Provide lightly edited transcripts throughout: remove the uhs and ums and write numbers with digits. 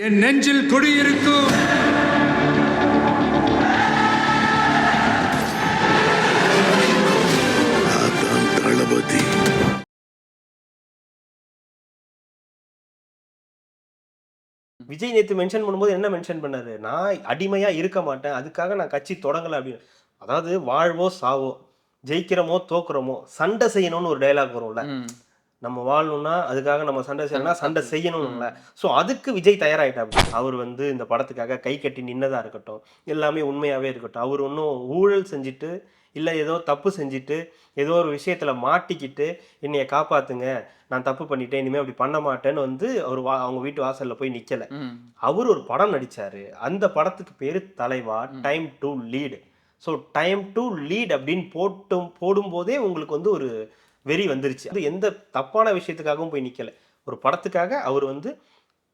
என் நெஞ்சில் குடியிருக்கும் தளபதி. விஜய் நேத்து மென்ஷன் பண்ணும்போது என்ன மென்ஷன் பண்ணாரு? நான் அடிமையா இருக்க மாட்டேன். அதுக்காக நான் கட்சி தொடங்கல அப்படின்னு. அதாவது வாழ்வோ சாவோ, ஜெயிக்கிறோமோ தோக்குறோமோ சண்டை செய்யணும்னு ஒரு டயலாக் வரும்ல. நம்ம வாழணும்னா அதுக்காக நம்ம சண்டை செய்யணும்னா சண்டை செய்யணும்ல. ஸோ அதுக்கு விஜய் தயாராயிட்டாப்டி. அவர் வந்து இந்த படத்துக்காக கை கட்டி நின்னதா இருக்கட்டும், எல்லாமே உண்மையாவே இருக்கட்டும். அவர் ஒன்னும் ஊழல் செஞ்சுட்டு, இல்ல ஏதோ தப்பு செஞ்சுட்டு, ஏதோ ஒரு விஷயத்துல மாட்டிக்கிட்டு, என்னைய காப்பாத்துங்க, நான் தப்பு பண்ணிட்டேன், இனிமே அப்படி பண்ண மாட்டேன்னு வந்து அவர் அவங்க வீட்டு வாசல்ல போய் நிக்கல. அவர் ஒரு படம் நடிச்சாரு. அந்த படத்துக்கு பேரு தலைவா, time to lead. So time to lead அப்படின்னு போடும்போதே உங்களுக்கு வந்து ஒரு வெறி வந்துருச்சு. அது எந்த தப்பான விஷயத்துக்காகவும் போய் நிக்கல. ஒரு படத்துக்காக அவர் வந்து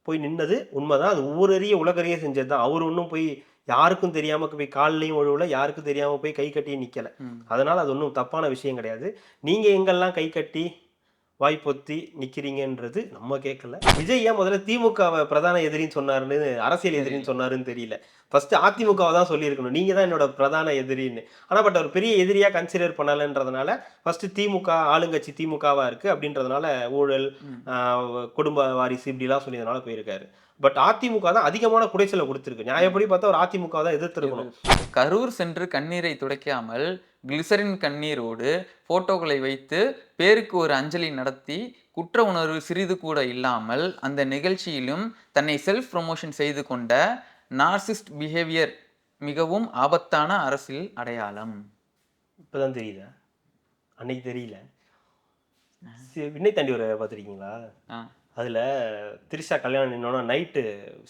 போய் நின்னது உண்மைதான். அது ஊரறிய உலகறிய செஞ்சது தான். அவர் ஒன்றும் போய் யாருக்கும் தெரியாம போய் கால்லயும் விழுவல, யாருக்கும் தெரியாம போய் கை கட்டி நிக்கல. அதனால அது ஒன்றும் தப்பான விஷயம் கிடையாது. நீங்க எங்கெல்லாம் கை கட்டி வாய் பொத்தி நிக்கிறீங்கன்றது நம்ம கேட்கல. விஜய் ஏன் முதல்ல திமுகவை பிரதான எதிரின்னு சொன்னாருன்னு, அரசியல் எதிரின்னு சொன்னாருன்னு தெரியல. ஃபர்ஸ்ட் அதிமுகவை தான் சொல்லியிருக்கணும். நீங்க தான் என்னோட பிரதான எதிரின்னு. ஆனா பட் அவர் பெரிய எதிரியா கன்சிடர் பண்ணலன்றதுனால ஃபர்ஸ்ட் திமுக ஆளுங்கட்சி திமுகவா இருக்கு அப்படின்றதுனால ஊழல், குடும்ப வாரிசு இப்படிலாம் சொல்லியதுனால போயிருக்காரு. பட் அதிமுக தான் அதிகமான குடைச்சலை கொடுத்திருக்கு. நியாயப்படி பார்த்தா ஒரு அதிமுக தான் எதிர்த்திருக்கணும். கரூர் சென்று கண்ணீரை துடைக்காமல் கிளிசரின் கண்ணீரோடு போட்டோக்களை வைத்து பேருக்கு ஒரு அஞ்சலி நடத்தி குற்ற உணர்வு சிறிது கூட இல்லாமல் அந்த நிகழ்ச்சியிலும் தன்னை செல்ஃப் ப்ரமோஷன் செய்து கொண்ட நார்சிஸ்ட் பிஹேவியர் மிகவும் ஆபத்தான அரசியல் அடையாளம். இப்பதான் தெரியுதா? அன்னைக்கு தெரியல. விண்ணை தாண்டி வர பார்த்துருக்கீங்களா? அதுல திரிஷா கல்யாணம் நின்னோன்னா நைட்டு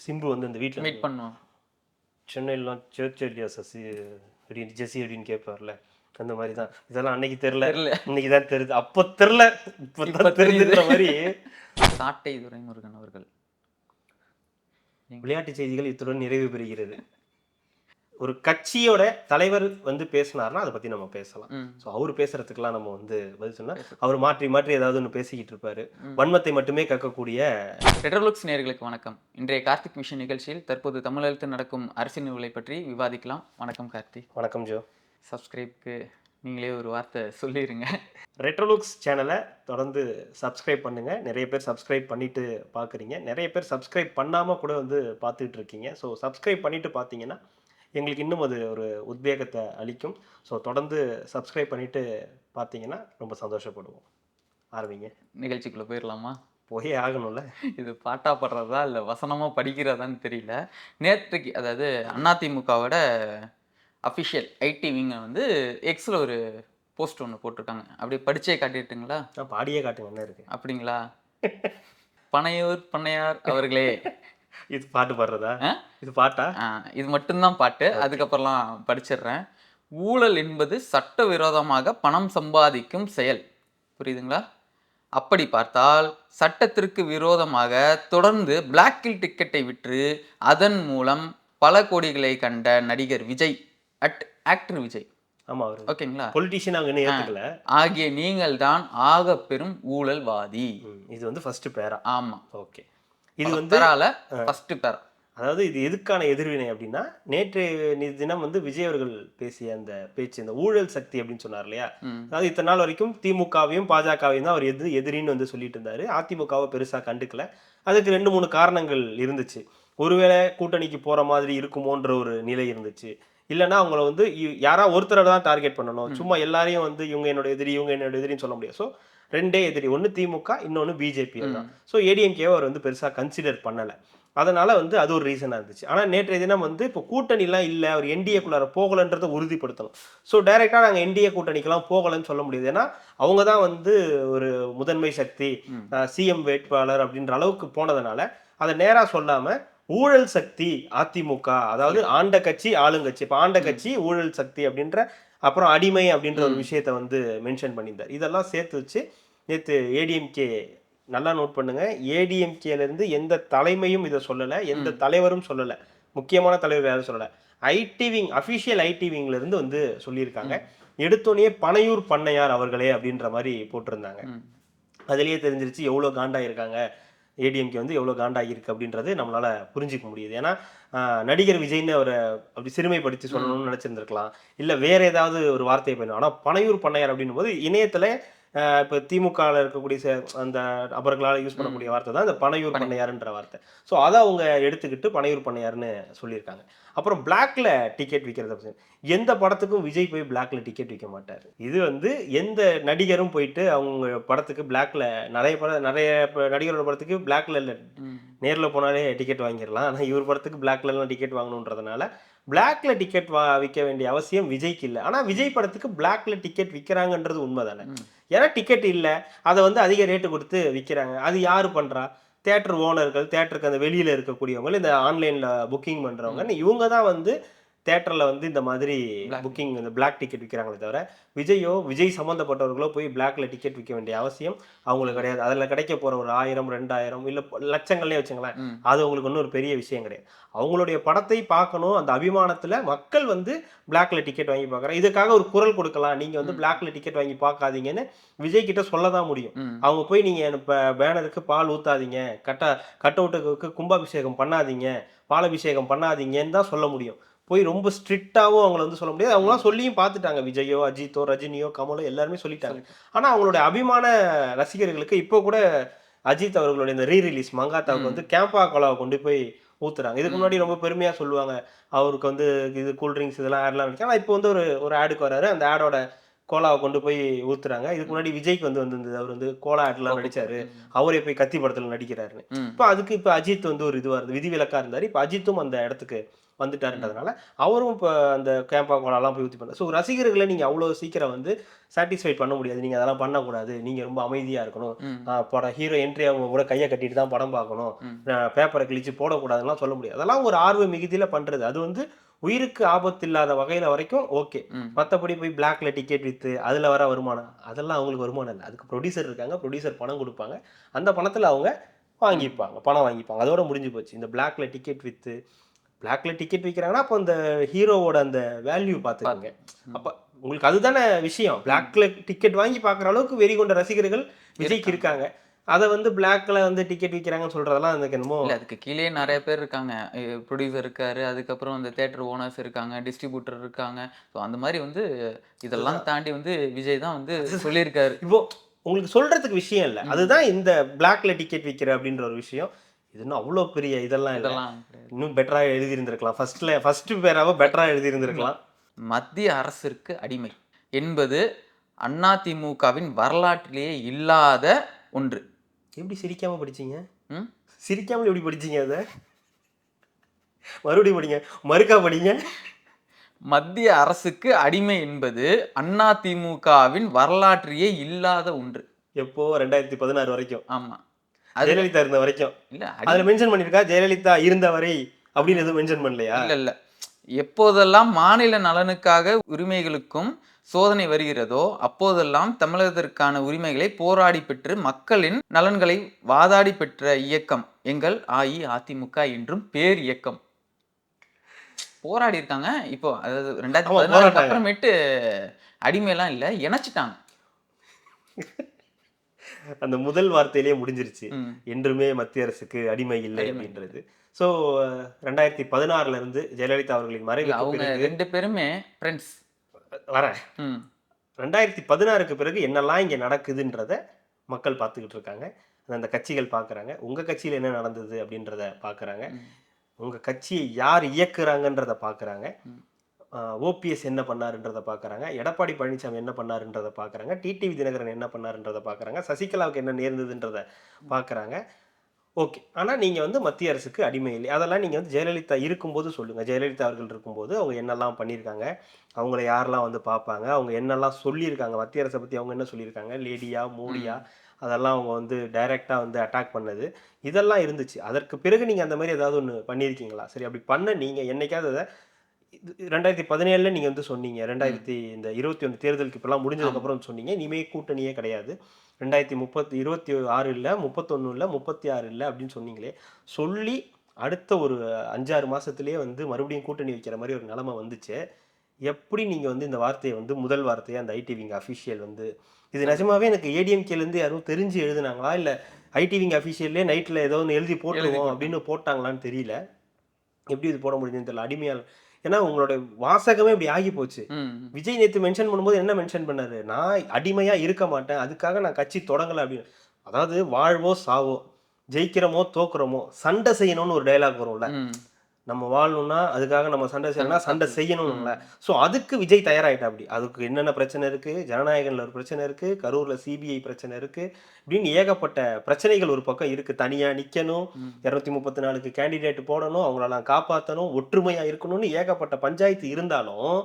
சிம்பு வந்து அந்த வீட்டில் மீட் பண்ணோம். சென்னையிலாம் சேர்ச் இல்லையா சசி அப்படின்னு ஜெசி அப்படின்னு கேட்பார்ல, அந்த மாதிரி தான். இதெல்லாம் அன்னைக்கு தெரில, இன்னைக்கு தான் தெரியுது. அப்போ தெரில, இப்போ தெரிஞ்சுன்ற மாதிரி. சாட்டை துரைமுருகன் அவர்கள். விளையாட்டு செய்திகள் இத்துடன் நிறைவு பெறுகிறது. ஒரு கட்சியோட தலைவர் வந்து பேசினார்னா அதை பத்தி நம்ம பேசலாம். ஸோ அவர் பேசுறதுக்கெல்லாம் நம்ம வந்து பதில் சொன்னா அவர் மாற்றி மாற்றி ஏதாவது ஒன்று பேசிக்கிட்டு இருப்பாரு. வன்மத்தை மட்டுமே கக்கக்கூடிய ரெட்ரோலுக்ஸ் நேயர்களுக்கு வணக்கம். இன்றைய கார்த்திக் மிஷன் நிகழ்ச்சியில் தற்போது தமிழகத்தில் நடக்கும் அரசியல் நிகழ்வுகளை பற்றி விவாதிக்கலாம். வணக்கம் கார்த்திக். வணக்கம் ஜோ. சப்ஸ்கிரைப்க்கு நீங்களே ஒரு வார்த்தை சொல்லிடுங்க. ரெட்ரோலுக்ஸ் சேனலை தொடர்ந்து சப்ஸ்கிரைப் பண்ணுங்க. நிறைய பேர் சப்ஸ்கிரைப் பண்ணிட்டு பார்க்குறீங்க, நிறைய பேர் சப்ஸ்கிரைப் பண்ணாமல் கூட வந்து பார்த்துட்டு இருக்கீங்க. ஸோ சப்ஸ்கிரைப் பண்ணிட்டு பார்த்தீங்கன்னா எங்களுக்கு இன்னும் அது ஒரு உத்வேகத்தை அளிக்கும். ஸோ தொடர்ந்து சப்ஸ்கிரைப் பண்ணிட்டு பார்த்தீங்கன்னா ரொம்ப சந்தோஷப்படுவோம். ஆரம்பிங்க. நிகழ்ச்சிக்குள்ளே போயிடலாமா? போயே ஆகணும்ல. இது பாட்டா படுறதா இல்லை வசனமாக படிக்கிறதான்னு தெரியல. நேற்றுக்கு அதாவது அதிமுகவோட அஃபிஷியல் ஐடி விங்க வந்து எக்ஸில் ஒரு போஸ்ட் ஒன்று போட்டிருக்காங்க. அப்படி படிச்சே காட்டிட்டுங்களா? பாடியே காட்டுங்க, என்ன இருக்கு? அப்படிங்களா? பனையூர் பண்ணையார் அவர்களே. இது பாட்டு பாடுறதா? இது பாட்டா? இது மட்டும்தான் பாட்டு. அதுக்கப்புறம்லாம் படிச்சிடுறேன். ஊழல் என்பது சட்டவிரோதமாக பணம் சம்பாதிக்கும் செயல். புரியுதுங்களா? அப்படி பார்த்தால் சட்டத்திற்கு விரோதமாக தொடர்ந்து பிளாக்கில் டிக்கெட்டை விற்று அதன் மூலம் பல கோடிகளை கண்ட நடிகர் விஜய் ஆக்டர் விஜய், ஆமா, ஓகேங்களா, பொலிட்டிஷியன் அவங்க ஏத்துக்கல ஆகிய நீங்கள் தான் ஆக பெரும் ஊழல்வாதி. இது வந்து ஃபர்ஸ்ட் பேரா? ஆமா, ஓகே. இது வந்து ஃபர்ஸ்ட் பேரா. அதாவது இது எதுக்கான எதிர்வினை அப்படின்னா, நேற்று தினம் வந்து விஜய் அவர்கள் பேசிய அந்த பேச்சு, இந்த ஊழல் சக்தி அப்படின்னு சொன்னார் இல்லையா? அதாவது இத்தனை நாள் வரைக்கும் திமுகவையும் பாஜகவையும் தான் அவர் எதிரின்னு வந்து சொல்லிட்டு இருந்தாரு. அதிமுகவை பெருசா கண்டுக்கல. அதுக்கு 2-3 காரணங்கள் இருந்துச்சு. ஒருவேளை கூட்டணிக்கு போற மாதிரி இருக்குமோன்ற ஒரு நிலை இருந்துச்சு. இல்லைன்னா அவங்கள வந்து யாரா ஒருத்தரை தான் டார்கெட் பண்ணணும். சும்மா எல்லாரையும் வந்து இவங்க என்னோட எதிரி, இவங்க என்னோட எதிரின்னு சொல்ல முடியாது. ஸோ 2 எதிரி, ஒன்று திமுக, இன்னொன்று பிஜேபி தான். ஸோ ஏடிஎம்கேவை அவர் வந்து பெருசாக கன்சிடர் பண்ணலை. அதனால வந்து அது ஒரு ரீசனாக இருந்துச்சு. ஆனால் நேற்றைய தினம் வந்து இப்போ கூட்டணிலாம் இல்லை, அவர் என்டிஏக்குள்ளார போகலன்றதை உறுதிப்படுத்தணும். ஸோ டைரெக்டாக நாங்கள் என்டிஏ கூட்டணிக்கெல்லாம் போகலன்னு சொல்ல முடியாது. ஏன்னா அவங்க தான் வந்து ஒரு முதன்மை சக்தி, சிஎம் வேட்பாளர் அப்படின்ற அளவுக்கு போனதுனால அதை நேராக சொல்லாமல் ஊழல் சக்தி அதிமுக, அதாவது ஆண்ட கட்சி ஆளுங்கட்சி, இப்போ ஆண்ட கட்சி ஊழல் சக்தி அப்படின்ற, அப்புறம் அடிமை அப்படின்ற ஒரு விஷயத்த வந்து மென்ஷன் பண்ணியிருந்தார். இதெல்லாம் சேர்த்து வச்சு நேற்று ஏடிஎம்கே, நல்லா நோட் பண்ணுங்க, ஏடிஎம்கேலேருந்து எந்த தலைமையும் இதை சொல்லலை, எந்த தலைவரும் சொல்லலை, முக்கியமான தலைவர் யாரும் சொல்லலை. ஐடி விங், அஃபிஷியல் ஐடி விங்லேருந்து வந்து சொல்லியிருக்காங்க. எடுத்தோடனே பனையூர் பண்ணையார் அவர்களே அப்படின்ற மாதிரி போட்டிருந்தாங்க. அதுலேயே தெரிஞ்சிருச்சு எவ்வளோ காண்டா இருக்காங்க ஏடிஎம்கே வந்து எவ்வளோ காண்டாகிருக்கு அப்படின்றது நம்மளால புரிஞ்சிக்க முடியுது. ஏன்னா நடிகர் விஜய்னு அவரை அப்படி சிறுமைப்படுத்தி சொல்லணும்னு நினச்சிருந்துருக்கலாம், இல்லை வேற ஏதாவது ஒரு வார்த்தையை பயன்படும். ஆனால் பனையூர் பண்ணையார் அப்படின்னும் போது இணையத்தில் இப்போ திமுகவில் இருக்கக்கூடிய அந்த நபர்களால் யூஸ் பண்ணக்கூடிய வார்த்தை தான் இந்த பனையூர் பண்ணையாருன்ற வார்த்தை. ஸோ அதை அவங்க எடுத்துக்கிட்டு பனையூர் பண்ணையாருன்னு சொல்லியிருக்காங்க. அப்புறம் பிளாக்ல டிக்கெட் விற்கிறத பற்றி, எந்த படத்துக்கும் விஜய் போய் பிளாக்ல டிக்கெட் விற்க மாட்டார். இது வந்து எந்த நடிகரும் போயிட்டு அவங்க படத்துக்கு பிளாக்ல நிறைய நடிகரோட படத்துக்கு பிளாக்ல இல்லை, நேரில் போனாலே டிக்கெட் வாங்கிடலாம். ஆனால் இவர் படத்துக்கு பிளாக்லலாம் டிக்கெட் வாங்கணுன்றதுனால பிளாக்ல டிக்கெட் விற்க வேண்டிய அவசியம் விஜய்க்கு இல்லை. ஆனால் விஜய் படத்துக்கு பிளாக்ல டிக்கெட் விற்கிறாங்கன்றது உண்மை தானே. ஏன்னா டிக்கெட் இல்லை, அதை வந்து அதிக ரேட்டு கொடுத்து விற்கிறாங்க. அது யார் பண்ணுறா? தேட்டர் ஓனர்கள், தேட்டருக்கு அந்த வெளியில் இருக்கக்கூடியவங்க, இந்த ஆன்லைனில் புக்கிங் பண்ணுறவங்க, இவங்க தான் வந்து தேட்டரில் வந்து இந்த மாதிரி புக்கிங் இந்த பிளாக் டிக்கெட் விற்கிறாங்களே தவிர விஜய் சம்மந்தப்பட்டவர்களோ போய் பிளாக்ல டிக்கெட் விற்க வேண்டிய அவசியம் அவங்களுக்கு கிடையாது. அதில் கிடைக்க போகிற ஒரு 1000 2000 இல்லை லட்சங்கள்லேயே வச்சுங்களேன், அது அவங்களுக்கு ஒன்றும் ஒரு பெரிய விஷயம் கிடையாது. அவங்களுடைய படத்தை பார்க்கணும், அந்த அபிமானத்தில் மக்கள் வந்து பிளாக்ல டிக்கெட் வாங்கி பார்க்குறாங்க. இதுக்காக ஒரு குரல் கொடுக்கலாம், நீங்கள் வந்து பிளாக்ல டிக்கெட் வாங்கி பார்க்காதீங்கன்னு விஜய் கிட்ட சொல்ல தான் முடியும். அவங்க போய் நீங்கள் இப்போ பேனருக்கு பால் ஊற்றாதீங்க, கட் அவுட்டுக்கு கும்பாபிஷேகம் பண்ணாதீங்க, பாலாபிஷேகம் பண்ணாதீங்கன்னு தான் சொல்ல முடியும். போய் ரொம்ப ஸ்ட்ரிக்டாகவும் அவங்கள வந்து சொல்ல முடியாது. அவங்களாம் சொல்லியும் பார்த்துட்டாங்க, விஜயோ அஜித்தோ ரஜினியோ கமலோ எல்லாருமே சொல்லிட்டாங்க. ஆனால் அவங்களுடைய அபிமான ரசிகர்களுக்கு இப்போ கூட அஜித் அவர்களுடைய இந்த ரீரிலீஸ் மங்காத்தாவுக்கு வந்து கேம்பா கோலாவை கொண்டு போய் ஊத்துறாங்க. இதுக்கு முன்னாடி ரொம்ப பெருமையாக சொல்லுவாங்க, அவருக்கு வந்து இது கூல்ட்ரிங்க்ஸ் இதெல்லாம் ஆட்லாம் இருக்கு. ஆனால் இப்போ வந்து ஒரு ஆடுக்கு வராரு, அந்த ஆடோட கோலாவை கொண்டு போய் ஊத்துறாங்க. இதுக்கு முன்னாடி விஜய்க்கு வந்து வந்திருந்தது, அவர் வந்து கோலா ஆட்லாம் நடிச்சாரு, அவரே போய் கத்தி படத்தில் நடிக்கிறாருன்னு. இப்போ அஜித் வந்து ஒரு இதுவாக இருந்து விதிவிலக்கா இருந்தார். இப்போ அஜித்தும் அந்த இடத்துக்கு வந்துட்டாருன்றதுனால அவரும் இப்போ அந்த கேம்பா கோலாலாம் போய் ஊற்றி பண்ணார். ஸோ ரசிகர்களை நீங்கள் அவ்வளோ சீக்கிரம் வந்து சாட்டிஸ்ஃபை பண்ண முடியாது. நீங்கள் அதெல்லாம் பண்ணக்கூடாது, நீங்கள் ரொம்ப அமைதியாக இருக்கணும், படம் ஹீரோ என்ட்ரி அவங்க கூட கையை கட்டிட்டு தான் படம் பார்க்கணும், பேப்பரை கிழிச்சு போடக்கூடாதுலாம் சொல்ல முடியாது. அதெல்லாம் ஒரு ஆர்வ மிகுதியில் பண்ணுறது. அது வந்து உயிருக்கு ஆபத்து இல்லாத வகையில் வரைக்கும் ஓகே. மற்றபடி போய் பிளாக்ல டிக்கெட் விற்று அதில் வர வருமானம், அதெல்லாம் அவங்களுக்கு வருமானம் இல்லை. அதுக்கு ப்ரொடியூசர் இருக்காங்க, ப்ரொடியூசர் பணம் கொடுப்பாங்க, அந்த பணத்தில் அவங்க பணம் வாங்கிப்பாங்க, அதோட முடிஞ்சு போச்சு. இந்த பிளாக்ல டிக்கெட் விற்று பிளாக்ல டிக்கெட் விற்கிறாங்கன்னா அப்போ அந்த ஹீரோவோட அந்த வேல்யூ பார்த்துக்கோங்க. அப்போ உங்களுக்கு அதுதானே விஷயம். பிளாக்ல டிக்கெட் வாங்கி பார்க்குற அளவுக்கு வெறி கொண்ட ரசிகர்கள் விஜய்க்கு இருக்காங்க. அதை வந்து பிளாக்ல வந்து டிக்கெட் விற்கிறாங்கன்னு சொல்றதெல்லாம் எனக்கு என்னமோ இல்லை. அதுக்கு கீழே நிறைய பேர் இருக்காங்க, ப்ரொடியூசர் இருக்காரு, அதுக்கப்புறம் அந்த தேட்டர் ஓனர்ஸ் இருக்காங்க, டிஸ்ட்ரிபியூட்டர் இருக்காங்க. ஸோ அந்த மாதிரி வந்து இதெல்லாம் தாண்டி வந்து விஜய் தான் வந்து சொல்லியிருக்காரு. இப்போ உங்களுக்கு சொல்றதுக்கு விஷயம் இல்லை, அதுதான் இந்த பிளாக்ல டிக்கெட் விற்கிற அப்படின்ற ஒரு விஷயம். இது இன்னும் அவ்வளோ பெரிய இதெல்லாம் இன்னும் பெட்டராக எழுதியிருந்திருக்கலாம். ஃபர்ஸ்ட் பேராக பெட்டராக எழுதியிருந்திருக்கலாம். மத்திய அரசிற்கு அடிமை என்பது அதிமுகவின் வரலாற்றிலேயே இல்லாத ஒன்று. எப்படி சிரிக்காம படிச்சீங்க? சிரிக்காமல் எப்படி படிச்சீங்க? அதை மறுபடியும் படிங்க, மறுக்கா படிங்க. மத்திய அரசுக்கு அடிமை என்பது அதிமுகவின் வரலாற்றிலேயே இல்லாத ஒன்று. எப்போ? 2016 வரைக்கும். ஆமா, ஜெயலலிதா இருந்த வரைக்கும் இல்ல. அதுல மென்ஷன் பண்ணிருக்கா ஜெயலலிதா இருந்த வரை அப்படின்னு எதுவும் மென்ஷன் பண்ணலையா? இல்ல. எப்போதெல்லாம் மாநில நலனுக்காக உரிமைகளுக்கும் சோதனை வருகிறதோ அப்போதெல்லாம் தமிழகத்திற்கான உரிமைகளை போராடி பெற்று மக்களின் நலன்களை வாதாடி பெற்ற இயக்கம் எங்கள் அஇஅதிமுக என்றும் பேர் இயக்கம். போராடி இருக்காங்க. இப்போ அதாவது 2016 அப்புறமேட்டு அடிமையெல்லாம் இல்லை, இணைச்சிட்டாங்க. அந்த முதல் வார்த்தையிலேயே முடிஞ்சிருச்சு, என்றுமே மத்திய அரசுக்கு அடிமை இல்லை அப்படின்றது. ஸோ 2016 இருந்து ஜெயலலிதா அவர்களின் மறைவு, அவங்க 2 பேருமே ஃப்ரெண்ட்ஸ். வரேன் 2016க்கு பிறகு என்னெல்லாம் இங்கே நடக்குதுன்றத மக்கள் பார்த்துக்கிட்டு இருக்காங்க, அந்த கட்சிகள் பார்க்குறாங்க. உங்கள் கட்சியில் என்ன நடந்தது அப்படின்றத பார்க்குறாங்க, உங்கள் கட்சியை யார் இயக்குறாங்கன்றத பார்க்குறாங்க, ஓபிஎஸ் என்ன பண்ணாருன்றதை பார்க்குறாங்க, எடப்பாடி பழனிசாமி என்ன பண்ணாருன்றதை பார்க்குறாங்க, டிடிவி தினகரன் என்ன பண்ணாருன்றதை பார்க்குறாங்க, சசிகலாவுக்கு என்ன நேர்ந்ததுன்றதை பார்க்குறாங்க. ஓகே. ஆனால் நீங்கள் வந்து மத்திய அரசுக்கு அடிமை இல்லை. அதெல்லாம் நீங்கள் வந்து ஜெயலலிதா இருக்கும்போது சொல்லுங்கள். ஜெயலலிதா அவர்கள் இருக்கும்போது அவங்க என்னெல்லாம் பண்ணியிருக்காங்க, அவங்கள யாரெல்லாம் வந்து பார்ப்பாங்க, அவங்க என்னெல்லாம் சொல்லியிருக்காங்க, மத்திய அரசை பற்றி அவங்க என்ன சொல்லியிருக்காங்க, லேடியா மோடியா, அதெல்லாம் அவங்க வந்து டைரெக்டாக வந்து அட்டாக் பண்ணது, இதெல்லாம் இருந்துச்சு. அதற்கு பிறகு நீங்கள் அந்த மாதிரி ஏதாவது ஒன்று பண்ணியிருக்கீங்களா? சரி, அப்படி பண்ண நீங்கள் என்னைக்காவது அதை 2017 நீங்கள் வந்து சொன்னீங்க, 2021 தேர்தலுக்கு இப்போலாம் முடிஞ்சதுக்கப்புறம் சொன்னீங்க, இனிமேல் கூட்டணியே கிடையாது, 2026 இல்லை, 31 இல்லை, 36 இல்லை அப்படின்னு சொன்னீங்களே. சொல்லி அடுத்த ஒரு 5-6 மாதத்துலேயே வந்து மறுபடியும் கூட்டணி வைக்கிற மாதிரி ஒரு நிலைமை வந்துச்சு. எப்படி நீங்கள் வந்து இந்த வார்த்தையை வந்து முதல் வார்த்தையை அந்த ஐடிவிங்க அஃபிஷியல் வந்து இது நிஜமாவே எனக்கு ஏடிஎம்கேலேருந்து யாரும் தெரிஞ்சு எழுதுனாங்களா, இல்லை ஐடிவிங் அஃபிஷியல்லே நைட்டில் ஏதோ ஒன்று எழுதி போட்டுருவோம் அப்படின்னு போட்டாங்களான்னு தெரியல. எப்படி இது போட முடியுதுன்னு தெரியல. அடிமையால் ஏன்னா உங்களோட வாசகமே இப்படி ஆகி போச்சு. விஜய் நேற்று மென்ஷன் பண்ணும்போது என்ன மென்ஷன் பண்ணாரு, நான் அடிமையா இருக்க மாட்டேன், அதுக்காக நான் கட்சி தொடங்கலை அப்படின்னு. அதாவது வாழ்வோ சாவோ, ஜெயிக்கிறோமோ தோக்குறோமோ சண்டை செய்யணும்னு ஒரு டைலாக் வரும்ல. நம்ம வாழணும்னா அதுக்காக நம்ம சண்டை செய்யணும்னா சண்டை செய்யணும்ல. ஸோ அதுக்கு விஜய் தயாராகிட்டா. அப்படி அதுக்கு என்னென்ன பிரச்சனை இருக்குது, ஜனநாயகனில் ஒரு பிரச்சனை இருக்குது, கரூரில் சிபிஐ பிரச்சனை இருக்குது, இப்படின்னு ஏகப்பட்ட பிரச்சனைகள் ஒரு பக்கம் இருக்குது. தனியாக நிற்கணும், 234க்கு கேண்டிடேட் போடணும், அவங்களெல்லாம் காப்பாற்றணும், ஒற்றுமையாக இருக்கணும்னு ஏகப்பட்ட பஞ்சாயத்து இருந்தாலும்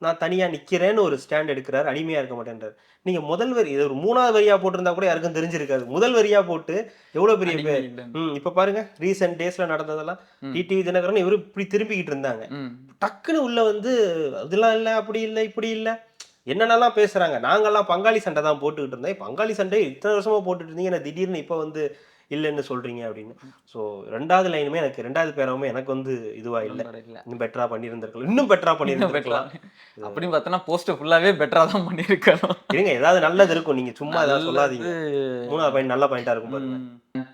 நான் தனியாக நிற்கிறேன்னு ஒரு ஸ்டாண்ட் எடுக்கிறார். அடிமையாக இருக்க மாட்டேன்றார். நீங்கள் முதல் வரி இது ஒரு 3வது வரியாக போட்டிருந்தா கூட யாருக்கும் தெரிஞ்சிருக்காது. முதல் வரியாக போட்டு எவ்வளோ பெரிய பேர். இப்போ பாருங்க ரீசெண்ட் டேஸில் நடந்ததெல்லாம் டிடிவி தினகரன் இவர் இப்படி திரும்பிக்கிட்டு இருந்தாங்க. டக்குன்னு உள்ள வந்து அதெல்லாம் இல்லை, அப்படி இல்லை, இப்படி இல்லை, என்னென்னலாம் பேசுகிறாங்க. நாங்கள்லாம் பங்காளி சண்டை தான் போட்டுக்கிட்டு இருந்தேன், பங்காளி சண்டை இத்தனை வருஷமாக போட்டுட்டு இருந்தீங்க, நான் திடீர்னு இப்போ வந்து இல்லைன்னு சொல்கிறீங்க அப்படின்னு. ஸோ 2வது லைனுமே எனக்கு 2வது பேராவுமே எனக்கு வந்து இதுவாக இல்லை. இன்னும் பெட்டராக பண்ணியிருந்திருக்கலாம், இன்னும் பெட்டராக பண்ணியிருந்திருக்கலாம். அப்படின்னு பார்த்தோன்னா போஸ்டர் ஃபுல்லாகவே பெட்டராக தான் பண்ணியிருக்கணும். இருங்க ஏதாவது நல்லது இருக்கும், நீங்கள் சும்மா ஏதாவது சொல்லாதீங்க. 3வது பாயிண்ட் நல்ல பாயிண்டாக இருக்கும் பாருங்க.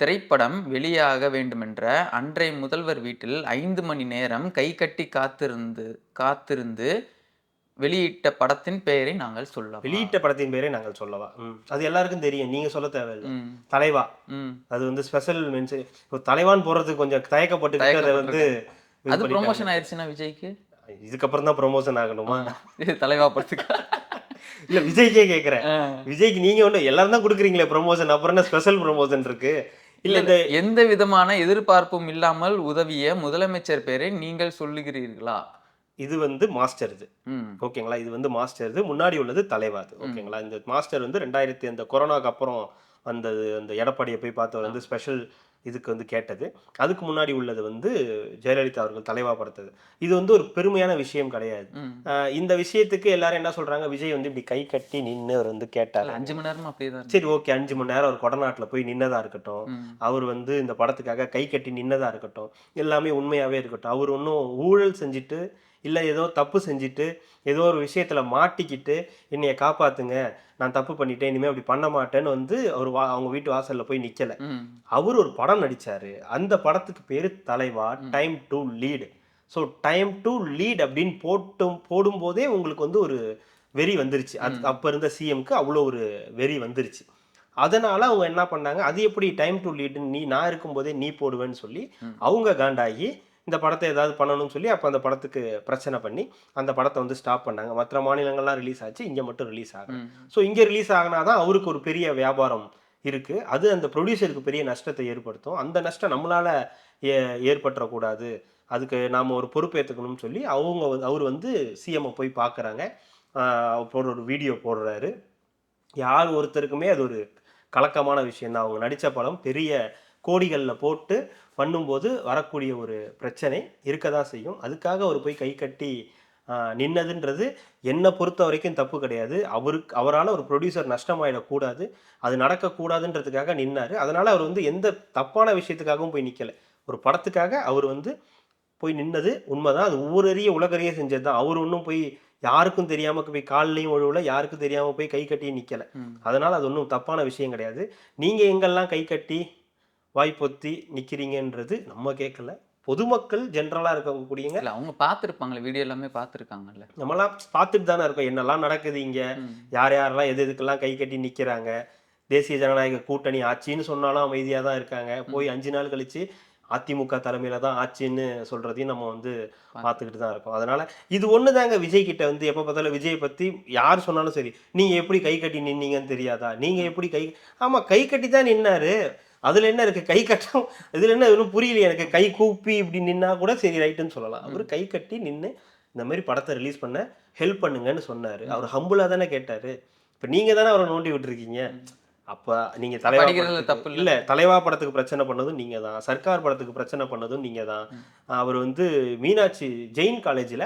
திரைப்படம் வெளியாக வேண்டுமென்ற அன்றைய முதல்வர் வீட்டில் 5 மணி நேரம் கை கட்டி காத்திருந்து வெளியிட்ட படத்தின் பெயரை நாங்கள் சொல்லலாம். வெளியிட்ட படத்தின் பெயரை நாங்கள் சொல்லவா? அது எல்லாருக்கும் தெரியும், நீங்க சொல்ல தேவையில்லை. தலைவா அது வந்து ஸ்பெஷல் மென்ஷன். இப்போ தலைவான் போறதுக்கு கொஞ்சம் தயக்கப்பட்டு அதை வந்து அது ப்ரொமோஷன் ஆயிடுச்சுன்னா விஜய்க்கு இதுக்கப்புறம் தான் ப்ரொமோஷன் ஆகணுமா? தலைவா படத்துக்கு இல்ல விஜய்க்கே கேட்குறேன். விஜய்க்கு நீங்க ஒன்று எல்லாரும் தான் கொடுக்குறீங்களே ப்ரொமோஷன், அப்புறம் என்ன ஸ்பெஷல் ப்ரொமோஷன் இருக்கு? இல்ல இந்த எந்த விதமான எதிர்பார்ப்பும் இல்லாமல் உதவிய முதலமைச்சர் பெயரை நீங்கள் சொல்லுகிறீர்களா? இது வந்து மாஸ்டர், இது ஓகேங்களா? இது வந்து மாஸ்டர், இது முன்னாடி உள்ளது தலைவா. ஓகேங்களா? இந்த மாஸ்டர் வந்து 2000 அந்த கொரோனாக்கு அப்புறம் வந்தது. அந்த எடப்பாடியை போய் பார்த்து வந்து ஸ்பெஷல் இதுக்கு வந்து கேட்டது. அதுக்கு முன்னாடி உள்ளது வந்து ஜெயலலிதா அவர்கள் தலைவா படுத்தது. இது வந்து ஒரு பெருமையான விஷயம் கிடையாது. இந்த விஷயத்துக்கு எல்லாரும் என்ன சொல்றாங்க, விஜய் வந்து இப்படி கை கட்டி நின்று அவர் வந்து கேட்டார் 5 மணி நேரம். அப்படியே சரி ஓகே, 5 மணி நேரம் அவர் கொடநாட்டில் போய் நின்னதா இருக்கட்டும், அவர் வந்து இந்த படத்துக்காக கை கட்டி நின்னதா இருக்கட்டும், எல்லாமே உண்மையாவே இருக்கட்டும். அவர் ஒன்றும் ஊழல் செஞ்சுட்டு இல்லை ஏதோ தப்பு செஞ்சுட்டு ஏதோ ஒரு விஷயத்துல மாட்டிக்கிட்டு என்னைய காப்பாத்துங்க, நான் தப்பு பண்ணிட்டேன், இனிமேல் அப்படி பண்ண மாட்டேன்னு வந்து அவர் அவங்க வீட்டு வாசல்ல போய் நிக்கல. அவர் ஒரு படம் நடிச்சாரு. அந்த படத்துக்கு பேரு தலைவா, time to lead. So time to lead அப்படின்னு போடும்போதே உங்களுக்கு வந்து ஒரு வெறி வந்துருச்சு. அது அப்போ இருந்த சிஎம்க்கு அவ்வளோ ஒரு வெறி வந்துருச்சு. அதனால அவங்க என்ன பண்ணாங்க, அது எப்படி டைம் டு லீடுன்னு நான் இருக்கும்போதே நீ போடுவேன்னு சொல்லி அவங்க காண்டாகி இந்த படத்தை ஏதாவது பண்ணணும்னு சொல்லி அப்போ அந்த படத்துக்கு பிரச்சனை பண்ணி அந்த படத்தை வந்து ஸ்டாப் பண்ணாங்க. மற்ற மாநிலங்கள்லாம் ரிலீஸ் ஆச்சு, இங்கே மட்டும் ரிலீஸ் ஆகும். ஸோ இங்கே ரிலீஸ் ஆகினாதான் அவருக்கு ஒரு பெரிய வியாபாரம் இருக்குது. அது அந்த ப்ரொடியூசருக்கு பெரிய நஷ்டத்தை ஏற்படுத்தும். அந்த நஷ்டம் நம்மளால் ஏற்பட்டுறக்கூடாது, அதுக்கு நாம் ஒரு பொறுப்பேற்றுக்கணும்னு சொல்லி அவர் வந்து சிஎம்ஐ போய் பார்க்குறாங்க. அப்புறம் ஒரு வீடியோ போடுறாரு. யார் ஒருத்தருக்குமே அது ஒரு கலக்கமான விஷயம் தான். அவங்க நடித்த படம் பெரிய கோடிகளில் போட்டு பண்ணும்போது வரக்கூடிய ஒரு பிரச்சனை இருக்க தான் செய்யும். அதுக்காக அவர் போய் கை கட்டி நின்னதுன்றது என்னை பொறுத்த வரைக்கும் தப்பு கிடையாது. அவரால் ஒரு ப்ரொடியூசர் நஷ்டமாயிடக்கூடாது, அது நடக்கக்கூடாதுன்றதுக்காக நின்னார். அதனால் அவர் வந்து எந்த தப்பான விஷயத்துக்காகவும் போய் நிற்கலை. ஒரு படத்துக்காக அவர் வந்து போய் நின்னது உண்மைதான். அது ஊரறிய உலகறிய செஞ்சது தான். அவர் ஒன்றும் போய் யாருக்கும் தெரியாமல் போய் காலிலையும் ஒழுவில் யாருக்கும் தெரியாமல் போய் கை கட்டி நிற்கலை. அதனால் அது ஒன்றும் தப்பான விஷயம் கிடையாது. நீங்கள் எங்கெல்லாம் கை கட்டி வாய்ப்பொத்தி நிற்கிறீங்கன்றது நம்ம கேட்கல. பொதுமக்கள் ஜென்ரலாக இருக்கக்கூடியங்க அவங்க பார்த்துருப்பாங்களே, வீடியோ எல்லாமே பார்த்துருக்காங்கல்ல, நம்மளாம் பார்த்துட்டு தானே இருக்கோம் என்னெல்லாம் நடக்குது இங்கே, யார் யாரெல்லாம் எதுக்கெல்லாம் கை கட்டி நிற்கிறாங்க. தேசிய ஜனநாயக கூட்டணி ஆட்சின்னு சொன்னாலும் அமைதியாக தான் இருக்காங்க. போய் 5 நாள் கழிச்சு அதிமுக தலைமையில தான் ஆட்சின்னு சொல்றதையும் நம்ம வந்து பார்த்துக்கிட்டு தான் இருக்கோம். அதனால இது ஒன்று தாங்க விஜய் கிட்ட வந்து எப்போ பார்த்தாலும் விஜயை பற்றி யார் சொன்னாலும் சரி, நீங்கள் எப்படி கை கட்டி நின்னீங்கன்னு தெரியாதா, நீங்கள் எப்படி ஆமாம் கை கட்டி தான் நின்னாரு, அதில் என்ன இருக்குது, கை கட்டம் இதில் என்ன இன்னும் புரியலையே எனக்கு, கை கூப்பி இப்படி நின்னா கூட சரி ரைட்டுன்னு சொல்லலாம். அவர் கை கட்டி நின்று இந்த மாதிரி படத்தை ரிலீஸ் பண்ண ஹெல்ப் பண்ணுங்கன்னு சொன்னார். அவர் ஹம்புளாக தானே கேட்டார். இப்போ நீங்கள் தானே அவரை நோண்டி விட்டுருக்கீங்க. அப்போ நீங்கள் தலைவா தப்பு இல்லை, தலைவா படத்துக்கு பிரச்சனை பண்ணதும் நீங்கள் தான், சர்க்கார் படத்துக்கு பிரச்சனை பண்ணதும் நீங்கள் தான். அவர் வந்து மீனாட்சி ஜெயின் காலேஜில்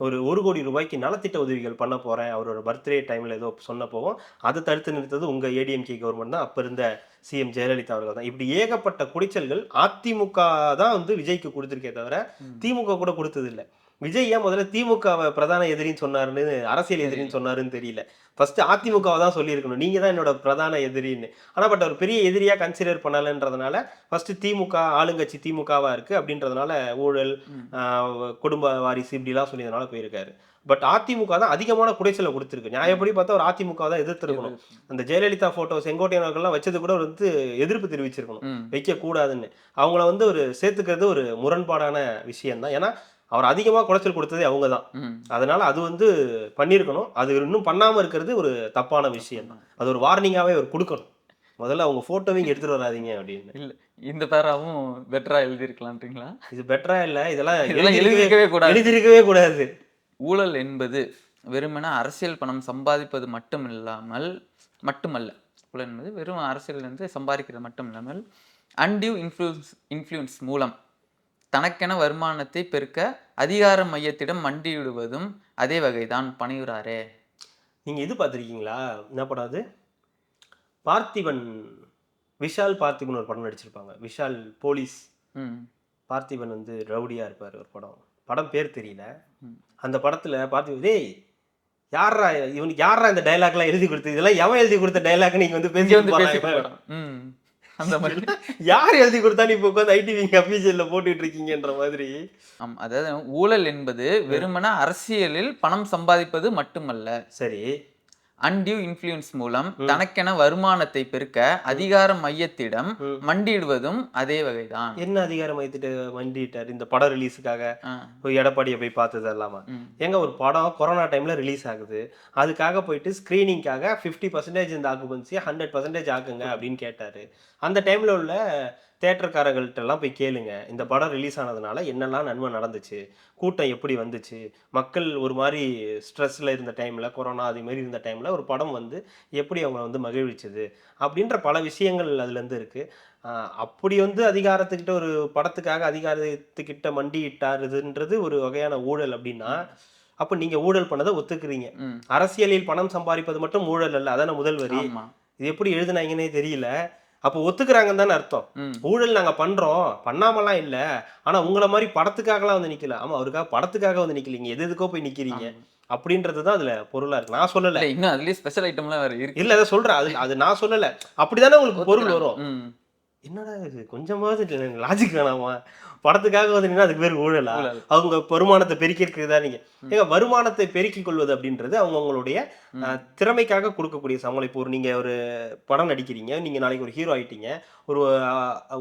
ஒரு 1 கோடி ரூபாய்க்கு நலத்திட்ட உதவிகள் பண்ண போகிறேன் அவரோட பர்த்டே டைமில் ஏதோ சொன்ன போவோம், அதை தடுத்து நிறுத்தது உங்கள் ஏடிஎம்கே கவர்மெண்ட் தான், அப்போ இருந்த சிஎம் ஜெயலலிதா அவர்கள் தான். இப்படி ஏகப்பட்ட குடிச்சல்கள் அதிமுக தான் வந்து விஜய்க்கு கொடுத்துருக்கே தவிர திமுக கூட கொடுத்தது இல்லை. விஜய் ஏன் முதல்ல திமுகவை பிரதான எதிரின்னு சொன்னாருன்னு, அரசியல் எதிரின்னு சொன்னாருன்னு தெரியல. ஃபர்ஸ்ட் அதிமுகவை தான் சொல்லியிருக்கணும். நீங்க தான் என்னோட பிரதான எதிரின்னு. ஆனா பட் அவர் பெரிய எதிரியா கன்சிடர் பண்ணலன்றதுனால ஃபர்ஸ்ட் திமுக ஆளுங்கட்சி திமுகவா இருக்கு அப்படின்றதுனால ஊழல், குடும்ப வாரிசு இப்படிலாம் சொல்லியதுனால போயிருக்காரு. பட் அதிமுக தான் அதிகமான குடைச்சலை கொடுத்துருக்கு. நியாயப்படி பார்த்தா ஒரு அதிமுக தான் எதிர்த்திருக்கணும். அந்த ஜெயலலிதா போட்டோ செங்கோட்டையன் அவர்கள்லாம் வச்சது கூட அவர் வந்து எதிர்ப்பு தெரிவிச்சிருக்கணும். வைக்க கூடாதுன்னு. அவங்கள வந்து ஒரு சேர்த்துக்கிறது ஒரு முரண்பாடான விஷயம் தான். ஏன்னா அவர் அதிகமா குடைச்சல் கொடுத்ததே அவங்க தான். அதனால அது வந்து பண்ணியிருக்கணும். அது இன்னும் பண்ணாம இருக்கிறது ஒரு தப்பான விஷயம் தான். அது ஒரு வார்னிங்காவே அவர் கொடுக்கணும். முதல்ல அவங்க போட்டோவே இங்க எடுத்துட்டு வராதீங்க அப்படின்னு. இல்ல இந்த பேராவும் பெட்டரா எழுதியிருக்கலான்றீங்களா? இது பெட்டரா இல்ல. இதெல்லாம் எழுதியிருக்கவே கூடாது. எழுதியிருக்கவே கூடாது. ஊழல் என்பது வெறுமனே அரசியல் பணம் சம்பாதிப்பது மட்டுமல்ல. ஊழல் என்பது வெறும் அரசியலிருந்து சம்பாதிக்கிறது மட்டும் இல்லாமல் அன்டியூ இன்ஃப்ளூயன்ஸ் மூலம் தனக்கென வருமானத்தை பெருக்க அதிகார மையத்திடம் மண்டியிடுவதும் அதே வகைதான். பணியுறாரே. நீங்க இது பார்த்திருக்கீங்களா? என்ன படம் அது? பார்த்திபன், விஷால் பார்த்திபன் ஒரு படம் நடிச்சிருப்பாங்க. விஷால் போலீஸ், பார்த்திபன் வந்து ரவுடியா இருப்பாரு ஒரு படம். படம் பேர் தெரியல. அந்த படத்துல பார்த்திபன், டேய் யாரா இவனுக்கு யாரா இந்த டைலாக்லாம் எழுதி கொடுத்து, இதெல்லாம் எவன் எழுதி கொடுத்த டைலாக் நீங்க வந்து பேசி அந்த மாதிரி யார் எழுதி கொடுத்தா நீ இப்போ உட்காந்து ஐடிவிங்க அபிஷியல்ல போட்டுட்டு இருக்கீங்கன்ற மாதிரி. அதாவது ஊழல் என்பது வெறுமனே அரசியலில் பணம் சம்பாதிப்பது மட்டுமல்ல. சரி. அன்டியூ இன்ஃப்ளூயன்ஸ் மூலம் தனக்கென வருமானத்தை பெருக்க அதிகார மையத்திடம் மண்டியிடுவதும் அதே வகைதான். என்ன அதிகார மையத்திட்ட மண்டிட்டார்? இந்த படம் ரிலீஸுக்காக எடப்பாடியை போய் பார்த்தது இல்லாம எங்க ஒரு படம் கொரோனா டைம்ல ரிலீஸ் ஆகுது, அதுக்காக போயிட்டு ஸ்கிரீனிங்காக 50% இந்த ஆக்குபன்சியை 100% ஆக்குங்க அப்படின்னு கேட்டாரு. அந்த டைம்ல உள்ள தேட்டர்காரர்கள்ட்ட எல்லாம் போய் கேளுங்க, இந்த படம் ரிலீஸ் ஆனதுனால என்னெல்லாம் நன்மை நடந்துச்சு, கூட்டம் எப்படி வந்துச்சு, மக்கள் ஒரு மாதிரி ஸ்ட்ரெஸ்ல இருந்த டைம்ல, கொரோனா அது மாதிரி இருந்த டைம்ல ஒரு படம் வந்து எப்படி அவங்க வந்து மகிழ்விச்சது அப்படின்ற பல விஷயங்கள் அதுல இருந்து இருக்கு. அப்படி வந்து அதிகாரத்துக்கிட்ட ஒரு படத்துக்காக அதிகாரத்துக்கிட்ட மண்டியிட்டாருன்றது ஒரு வகையான ஊழல் அப்படின்னா, அப்ப நீங்க ஊழல் பண்ணதை ஒத்துக்கிறீங்க. அரசியலில் பணம் சம்பாதிப்பது மட்டும் ஊழல் அல்ல, அதான முதல் வரி. இது எப்படி எழுதுனாங்கன்னே தெரியல. அப்போ ஒத்துக்கிறாங்கன்னு தானே அர்த்தம். ஊழல் நாங்க பண்றோம், பண்ணாமலாம் இல்ல, ஆனா உங்களை மாதிரி படத்துக்காகலாம் வந்து நிக்கல. ஆமா, அவருக்காக படத்துக்காக வந்து நிக்கலீங்க, எதுக்கோ போய் நிக்கிறீங்க அப்படின்றதுதான் அதுல பொருளா இருக்கு. நான் சொல்லல, இன்னும் அதுலயே ஸ்பெஷல் ஐட்டம்லாம் வேற இருக்கு. இல்ல அதை சொல்றேன், அது நான் சொல்லல. அப்படிதானே உங்களுக்கு பொருள் வரும். என்னடா இது கொஞ்சமாவது லாஜிக் வேணாமா? படத்துக்காக வந்தீங்கன்னா அதுக்கு பேர் ஊழலா? அவங்க வருமானத்தை பெருக்கிருக்கிறதா? நீங்க ஏங்க வருமானத்தை பெருக்கிக் கொள்வது அப்படின்றது அவங்களுடைய திறமைக்காக கொடுக்கக்கூடிய சம்பளம். இப்போ நீங்க ஒரு படம் நடிக்கிறீங்க, நீங்க நாளைக்கு ஒரு ஹீரோ ஆயிட்டீங்க, ஒரு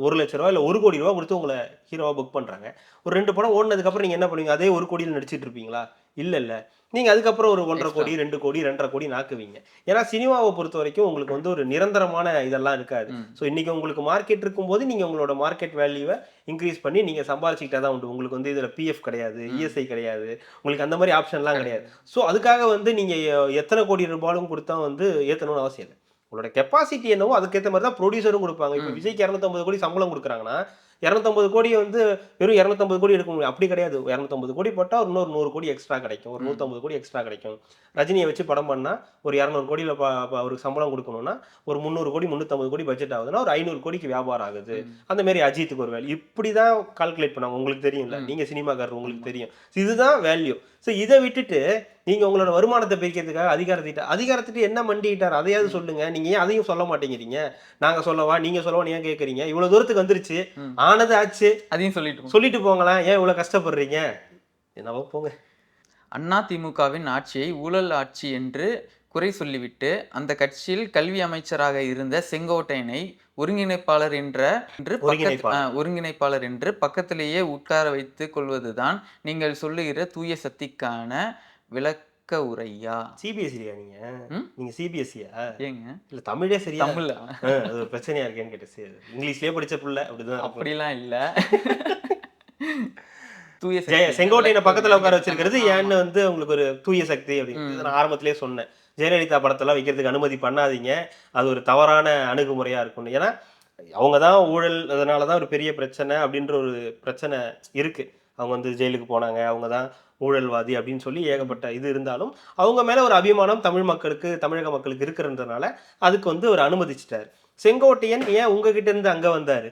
1 லட்ச ரூபா இல்ல 1 கோடி ரூபா கொடுத்து உங்களை ஹீரோவா புக் பண்றாங்க. ஒரு 2 படம் ஓடினதுக்கு அப்புறம் நீங்க என்ன பண்ணுவீங்க? அதே 1 கோடியில் நடிச்சிட்டு இருப்பீங்களா? இல்ல. நீங்க அதுக்கப்புறம் ஒரு 1.5 கோடி 2 கோடி 2.5 கோடி நாக்குவீங்க. ஏன்னா சினிமாவை பொறுத்த வரைக்கும் உங்களுக்கு வந்து ஒரு நிரந்தரமான இதெல்லாம் இருக்காது. ஸோ இன்னைக்கு உங்களுக்கு மார்க்கெட் இருக்கும்போது நீங்க உங்களோட மார்க்கெட் வேல்யூவை இன்க்ரீஸ் பண்ணி நீங்க சம்பாதிச்சுக்கிட்டா தான் உண்டு. உங்களுக்கு வந்து இதுல பிஎஃப் கிடையாது, இஎஸ்ஐ கிடையாது, உங்களுக்கு அந்த மாதிரி ஆப்ஷன்லாம் கிடையாது. ஸோ அதுக்காக வந்து நீங்க எத்தனை கோடி ரூபாயும் கொடுத்தா வந்து ஏற்றணும்னு அவசியம் இல்லை. உங்களோட கெப்பாசிட்டி என்னவோ அதுக்கேற்ற மாதிரி தான் ப்ரொடியூசரும் கொடுப்பாங்க. இப்போ விஜய்க்கு 250 கோடி சம்பளம் கொடுக்குறாங்கன்னா 250 கோடியை வந்து வெறும் 250 கோடி எடுக்க முடியும். அப்படி கிடையாது. 250 கோடி போட்டால் ஒரு இன்னொரு 100 கோடி எக்ஸ்ட்ரா கிடைக்கும், ஒரு 150 கோடி எக்ஸ்ட்ரா கிடைக்கும். ரஜினியை வச்சு படம் பண்ணால் ஒரு 200 கோடியில் அவருக்கு சம்பளம் கொடுக்கணும்னா ஒரு 300 கோடி 350 கோடி பட்ஜெட் ஆகுதுன்னா ஒரு 500 கோடிக்கு வியாபாரம் ஆகுது. அந்த மாதிரி அஜித்துக்கு ஒரு வேல்யூ இப்படி தான் கால்குலேட் பண்ணாங்க. உங்களுக்கு தெரியும்ல, நீங்கள் சினிமாக்காரர், உங்களுக்கு தெரியும். இதுதான் வேல்யூ. ஸோ இதை விட்டுட்டு நீங்கள் உங்களோட வருமானத்தை பிரிக்கிறதுக்காக அதிகாரத்திட்ட என்ன மண்டிட்டார் அதையாவது சொல்லுங்க. நீங்க ஏன் அதையும் சொல்ல மாட்டேங்கிறீங்க? நாங்க சொல்லவா, நீங்க சொல்லவா, ஏன் கேட்குறீங்க? இவ்வளவு தூரத்துக்கு வந்துருச்சு, ஆனது ஆச்சு, அதையும் சொல்லிட்டு போங்களேன். ஏன் இவ்வளவு கஷ்டப்படுறீங்க? என்னவோ போங்க. அதிமுகவின் ஆட்சியை ஊழல் ஆட்சி என்று குறை சொல்லிவிட்டு அந்த கட்சியில் கல்வி அமைச்சராக இருந்த செங்கோட்டையனை ஒருங்கிணைப்பாளர் என்று பக்கத்திலேயே உட்கார வைத்துக் கொள்வதுதான் நீங்கள் சொல்லுகிற தூய சக்திக்கான விளக்க உரையா? சிபிஎஸ்சியா நீங்க சிபிஎஸ்சியா? ஏங்க இல்ல தமிழே சரியா? தமிழ் அது ஒரு பிரச்சனையா இருக்கேன்னு கேட்டேன். இங்கிலீஷ்லயே படிச்ச புள்ள அப்படிதான். அப்படிலாம் இல்ல. செங்கோட்டையனை பக்கத்துல உட்கார வச்சிருக்கிறது ஏன்னு வந்து உங்களுக்கு ஒரு தூய சக்தி அப்படின்னு நான் ஆரம்பத்திலேயே சொன்னேன். ஜெயலலிதா படத்தெல்லாம் வைக்கிறதுக்கு அனுமதி பண்ணாதீங்க, அது ஒரு தவறான அணுகுமுறையா இருக்கும். ஏன்னா அவங்க தான் ஊழல், அதனாலதான் ஒரு பெரிய பிரச்சனை அப்படின்ற ஒரு பிரச்சனை இருக்கு. அவங்க வந்து ஜெயிலுக்கு போனாங்க, அவங்க தான் ஊழல்வாதி அப்படின்னு சொல்லி ஏகப்பட்ட இது இருந்தாலும் அவங்க மேல ஒரு அபிமானம் தமிழ் மக்களுக்கு, தமிழக மக்களுக்கு இருக்கிறதுனால அதுக்கு வந்து ஒரு அனுமதிச்சிட்டாரு. செங்கோட்டையன் ஏன் உங்ககிட்ட இருந்து அங்க வந்தாரு?